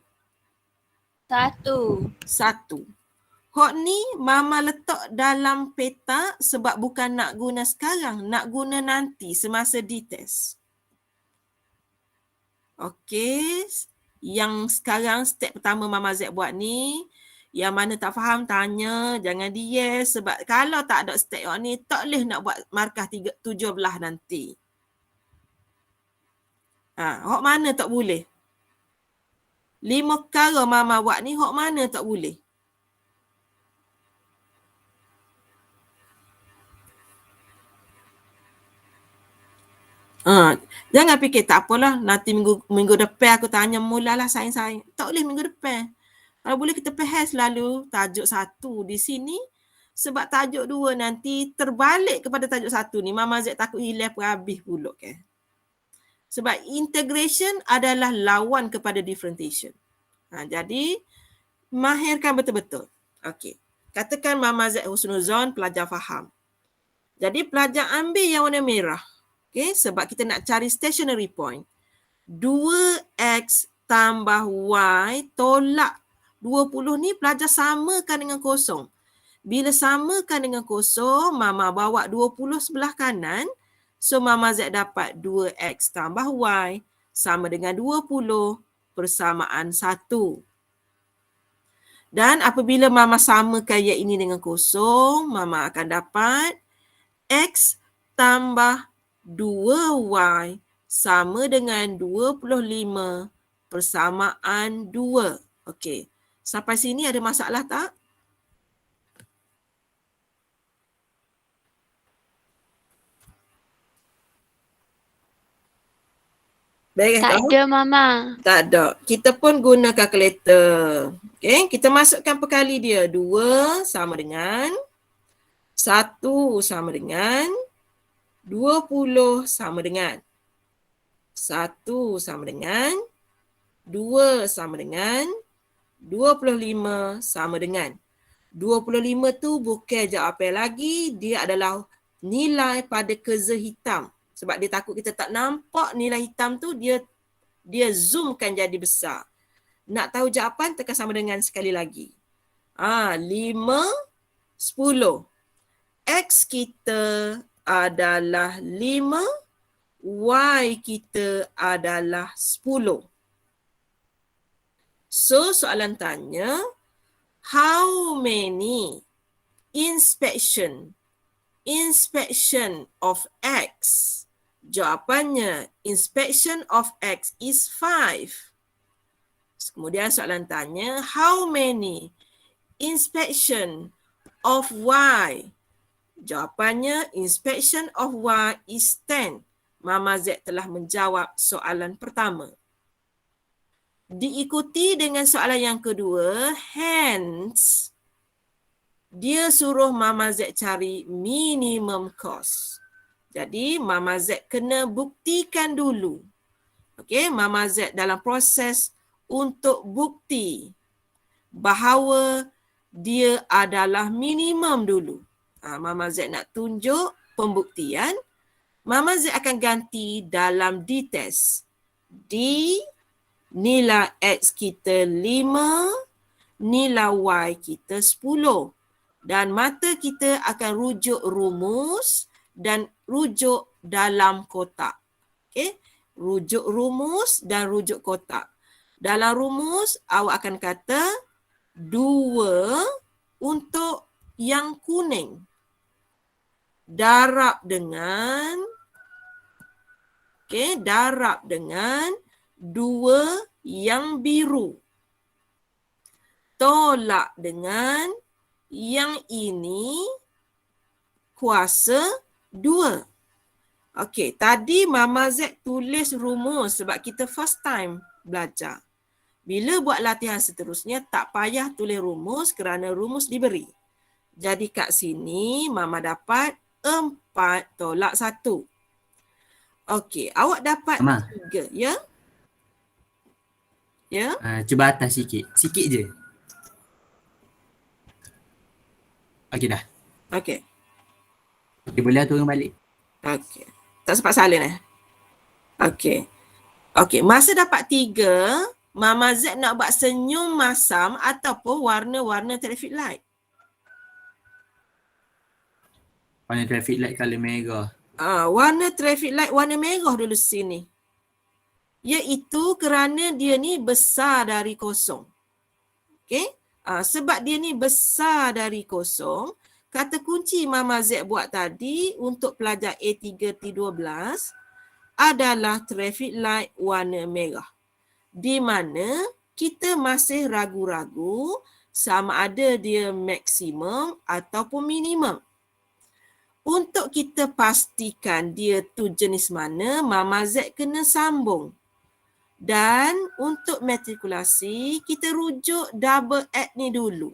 F: 1.
A: Hot ni Mama letak dalam peta sebab bukan nak guna sekarang, nak guna nanti semasa D-test. Okey, yang sekarang step pertama Mama Z buat ni, yang mana tak faham tanya, jangan yes sebab kalau tak ada step ni tak boleh nak buat markah 17 nanti. Hok mana tak boleh? 5 perkara Mama buat ni, hok mana tak boleh? Jangan fikir tak apalah, nanti minggu depan aku tanya mulalah sains. Tak boleh minggu depan. Kalau boleh kita bahas selalu tajuk 1 di sini sebab tajuk 2 nanti terbalik kepada tajuk 1 ni. Mama Z takut hilang habis pula kan. Sebab integration adalah lawan kepada differentiation. Jadi mahirkan betul-betul. Okey. Katakan Mama Z husnuzon pelajar faham. Jadi pelajar ambil yang warna merah. Okay, sebab kita nak cari stationary point. 2x tambah y tolak 20 ni pelajar samakan dengan kosong. Bila samakan dengan kosong, Mama bawa 20 sebelah kanan. So Mama Z dapat 2x tambah y sama dengan 20 persamaan 1. Dan apabila Mama samakan yang ini dengan kosong, Mama akan dapat x tambah 2y sama dengan 25 persamaan 2. Okey. Sampai sini ada masalah tak? Baik,
E: Tak ada, Mama.
A: tak ada. Kita pun guna kalkulator. Okey, kita masukkan perkali dia. 2 sama dengan 1 sama dengan 20 sama dengan 1 sama dengan 2 sama dengan 25 sama dengan. 25 tu bukan jawapan lagi, dia adalah nilai pada curser hitam. Sebab dia takut kita tak nampak nilai hitam tu, dia zoomkan jadi besar. Nak tahu jawapan, tekan sama dengan sekali lagi. 5, 10. X kita adalah 5, Y kita adalah 10. So, soalan tanya, how many inspection of X? Jawapannya, inspection of X is 5. Kemudian soalan tanya, how many inspection of Y? Jawapannya, inspection of Y is 10. Mama Z telah menjawab soalan pertama. Diikuti dengan soalan yang kedua, hence, dia suruh Mama Z cari minimum cost. Jadi, Mama Z kena buktikan dulu. Okey, Mama Z dalam proses untuk bukti bahawa dia adalah minimum dulu. Mama Z nak tunjuk pembuktian. Mama Z akan ganti dalam D-test. D, nilai X kita 5, nilai Y kita 10. Dan mata kita akan rujuk rumus dan rujuk dalam kotak. Okey, rujuk rumus dan rujuk kotak. Dalam rumus, awak akan kata 2 untuk yang kuning. Darab dengan, darab dengan 2 yang biru. Tolak dengan yang ini kuasa 2. Okey, tadi Mama Z tulis rumus sebab kita first time belajar. Bila buat latihan seterusnya, tak payah tulis rumus kerana rumus diberi. Jadi kat sini, Mama dapat 4 tolak 1. Okey, awak dapat
B: Mama.
A: 3, ya? Ya?
B: Cuba atas sikit. Sikit je. Okey dah.
A: Okey.
B: Okey, boleh turun balik.
A: Okey. Tak sempat salin Okey. Okey, masa dapat 3, Mama Z nak buat senyum masam ataupun warna-warna traffic light.
B: Warna traffic light colour merah.
A: Warna traffic light warna merah dulu sini. Iaitu kerana dia ni besar dari kosong. Okey? Sebab dia ni besar dari kosong, kata kunci Mama Z buat tadi untuk pelajar A3 T12 adalah traffic light warna merah. Di mana kita masih ragu-ragu sama ada dia maksimum ataupun minimum. Untuk kita pastikan dia tu jenis mana, Mama Z kena sambung. Dan untuk matrikulasi, kita rujuk double add ni dulu.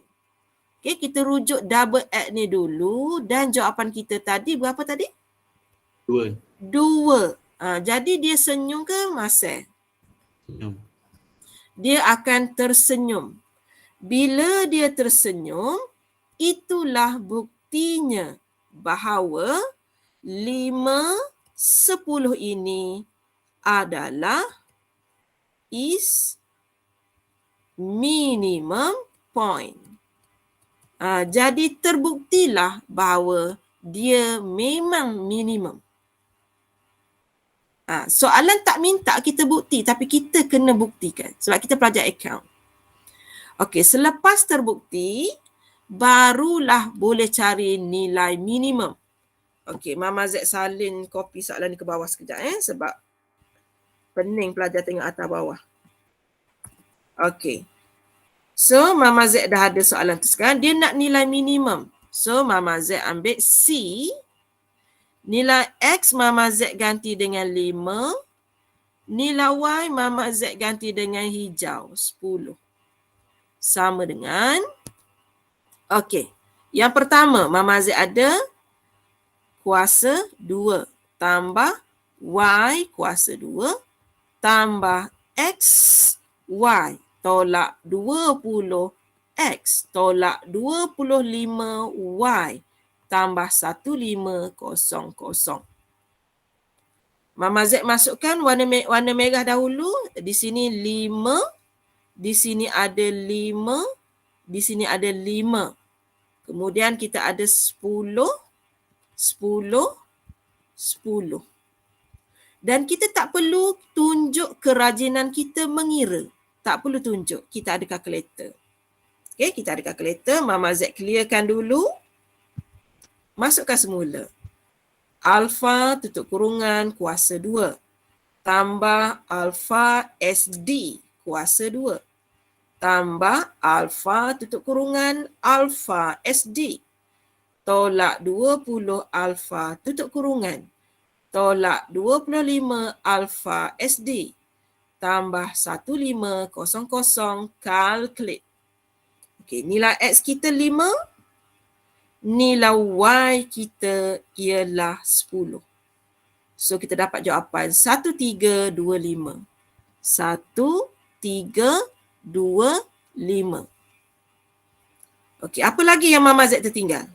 A: Okey, kita rujuk double add ni dulu dan jawapan kita tadi berapa tadi?
B: 2.
A: Jadi dia senyum ke masam?
B: Senyum.
A: Dia akan tersenyum. Bila dia tersenyum, itulah buktinya bahawa 5, 10 ini adalah is minimum point. Jadi terbuktilah bahawa dia memang minimum. Soalan tak minta kita bukti tapi kita kena buktikan sebab kita pelajar account. Okey, selepas terbukti barulah boleh cari nilai minimum. Okey, Mama Z salin kopi soalan ni ke bawah sekejap sebab pening pelajar tengok atas bawah. Okey. So, Mama Z dah ada soalan tu sekarang. Dia nak nilai minimum. So, Mama Z ambil C. Nilai X Mama Z ganti dengan 5. Nilai Y Mama Z ganti dengan hijau. 10. Sama dengan. Okey. Yang pertama, Mama Z ada kuasa 2 tambah Y kuasa 2 tambah X, Y tolak 20x tolak 25y tambah 1500. Mama Z masukkan warna merah dahulu. Di sini 5, di sini ada 5, di sini ada 5. Kemudian kita ada 10, 10, 10. Dan kita tak perlu tunjuk kerajinan kita mengira. Tak perlu tunjuk. Kita ada kalkulator. Okey, kita ada kalkulator. Mama Z clearkan dulu. Masukkan semula. Alfa tutup kurungan kuasa 2 tambah alfa SD kuasa 2 tambah alfa tutup kurungan alfa SD tolak 20 alfa tutup kurungan tolak 25 alfa SD tambah 1500 calculate. Okey, nilai X kita 5. Nilai Y kita ialah 10. So kita dapat jawapan 1325. 1325. Okey, apa lagi yang Mama Z tertinggal?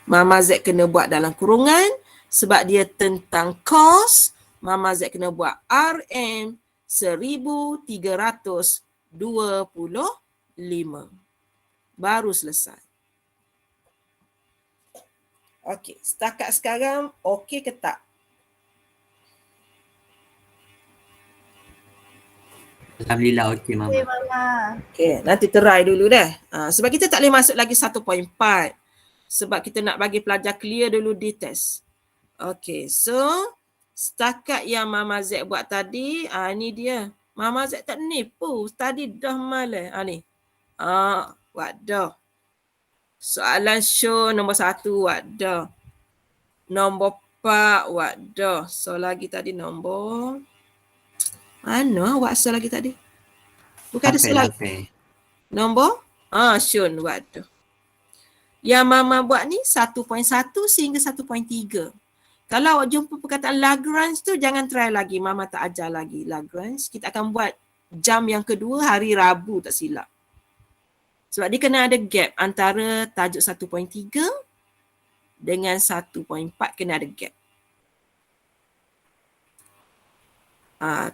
A: Mama Z kena buat dalam kurungan sebab dia tentang kos. Mama Z kena buat RM 1325. Baru selesai. Okey, setakat sekarang okey ke tak?
B: Alhamdulillah okey Mama.
C: Okay, Mama.
A: Okey, nanti try dulu dah. Sebab kita tak boleh masuk lagi 1.4. Sebab kita nak bagi pelajar clear dulu di test. Okey, so setakat yang Mama Z buat tadi, ni dia. Mama Z tak nipu, tadi dah malas. Ni. Buat dah. Soalan show nombor 1 buat dah. Nombor 4 buat dah. So lagi tadi nombor mana buat so lagi tadi? Bukan ada so lagi. Nombor Syun buat dah. Yang Mama buat ni 1.1 sehingga 1.3. Kalau awak jumpa perkataan Lagrange tu jangan try lagi. Mama tak ajar lagi Lagrange. Kita akan buat jam yang kedua hari Rabu tak silap. Sebab dia kena ada gap antara tajuk 1.3 dengan 1.4 kena ada gap.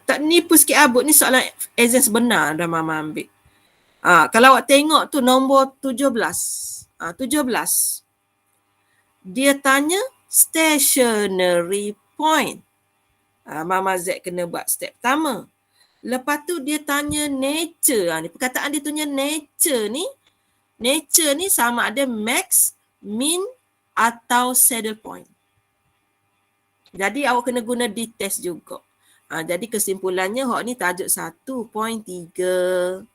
A: Tak nipu sikit abut ni soalan exam sebenar dah Mama ambil. Kalau awak tengok tu nombor 17. 17. Dia tanya stationary point. Mama Z kena buat step pertama. Lepas tu dia tanya nature. Ni perkataan dia tanya nature ni. Nature ni sama ada max, min atau saddle point. Jadi awak kena guna di test juga. Jadi kesimpulannya hok ni tajuk 1.3.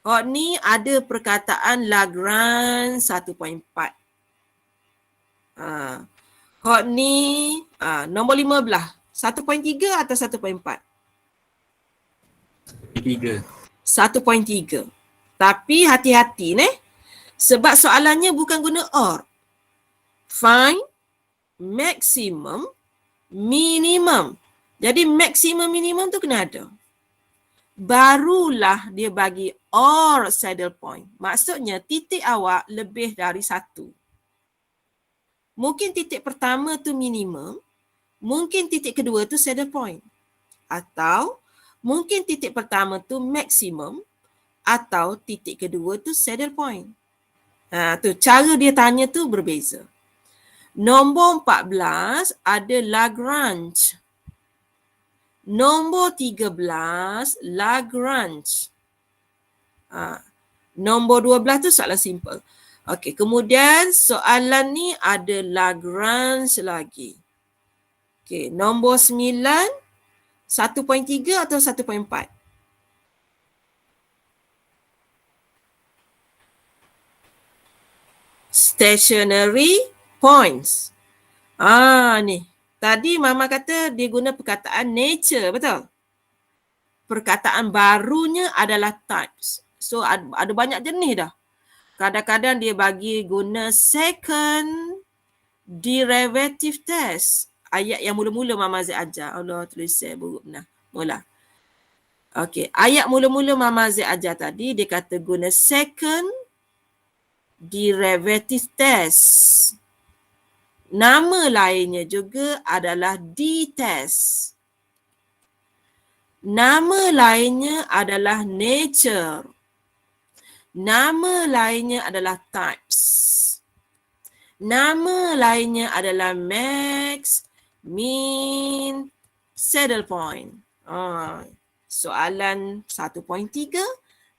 A: Hok ni ada perkataan Lagrange 1.4. Hok ni nombor 15. 1.3 atau 1.4?
B: 3.
A: 1.3. Tapi hati-hati sebab soalannya bukan guna or. Find maximum minimum. Jadi maximum minimum tu kena ada. Barulah dia bagi or saddle point. Maksudnya titik awak lebih dari 1. Mungkin titik pertama tu minimum, mungkin titik kedua tu saddle point. Atau mungkin titik pertama tu maksimum atau titik kedua tu saddle point. Tu cara dia tanya tu berbeza. Nombor 14 ada Lagrange. Nombor 13 Lagrange. Nombor 12 tu soalan simple. Okey, kemudian soalan ni ada Lagrange lagi. Okey, nombor 9 1.3 atau 1.4? Stationary points. Ni. Tadi Mama kata dia guna perkataan nature, betul? Perkataan barunya adalah types. So ada banyak jenis dah. Kadang-kadang dia bagi guna second derivative test. Ayat yang mula-mula Mama Z ajar. Allah tulis saya buruk benar. Mula. Okey, ayat mula-mula Mama Z ajar tadi, dia kata guna second derivative test. Nama lainnya juga adalah D-test. Nama lainnya adalah nature. Nama lainnya adalah types. Nama lainnya adalah max, mean, saddle point. Soalan 1.3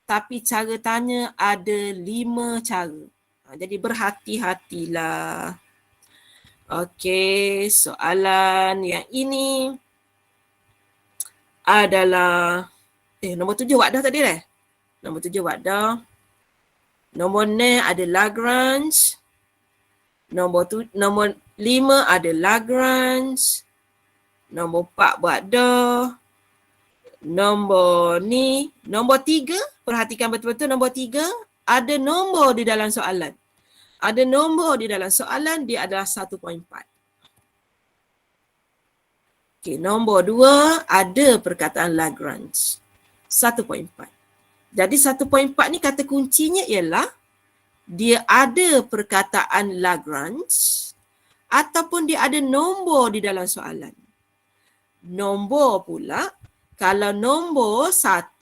A: tapi cara tanya ada 5 cara. Jadi berhati-hatilah. Okey, soalan yang ini adalah nombor 7 Wak dah tadi dah. Nombor 7 Wak dah. Nombor 6 ada Lagrange. Nombor 5 ada Lagrange. Nombor 4 buat dah. Nombor 3, perhatikan betul-betul nombor 3, ada nombor di dalam soalan. Ada nombor di dalam soalan, dia adalah 1.4. Okey, nombor 2 ada perkataan Lagrange. 1.4. Jadi 1.4 ni kata kuncinya ialah dia ada perkataan Lagrange ataupun dia ada nombor di dalam soalan. Nombor pula, kalau nombor 1,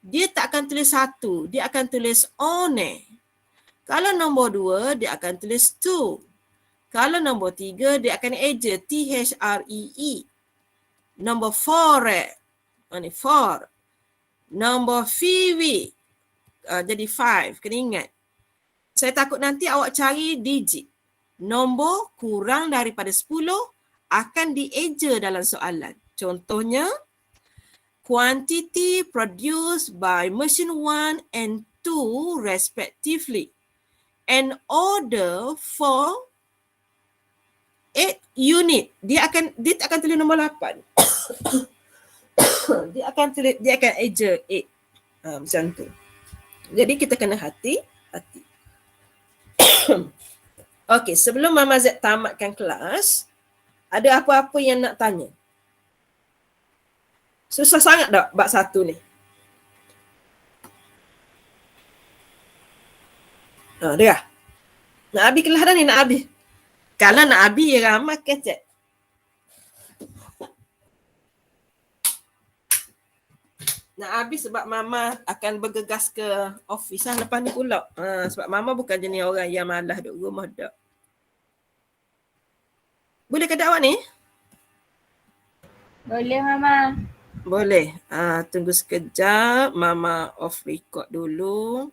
A: dia tak akan tulis 1, dia akan tulis one. Kalau nombor 2, dia akan tulis two. Kalau nombor 3, dia akan eja THREE. Nombor 4, ni 4. Nombor 5, jadi 5, kena ingat. Saya takut nanti awak cari digit. Nombor kurang daripada 10 akan dieja dalam soalan. Contohnya, quantity produced by machine 1 and 2 respectively. An order for 8 unit. Dia tak akan tulis nombor 8. dia akan eja 8. Macam tu. Jadi kita kena hati-hati. Okey, sebelum Mama Z tamatkan kelas, ada apa-apa yang nak tanya? Susah sangat tak bab 1 ni? Dah. Nak habis kelas dah ni, nak habis. Kalau nak habis, ya ramai kecek. Nak habis sebab Mama akan bergegas ke office lepas ni pula. Sebab Mama bukan jenis orang yang malas duduk rumah dak. Boleh ke awak ni?
C: Boleh Mama.
A: Boleh. Tunggu sekejap. Mama off record dulu.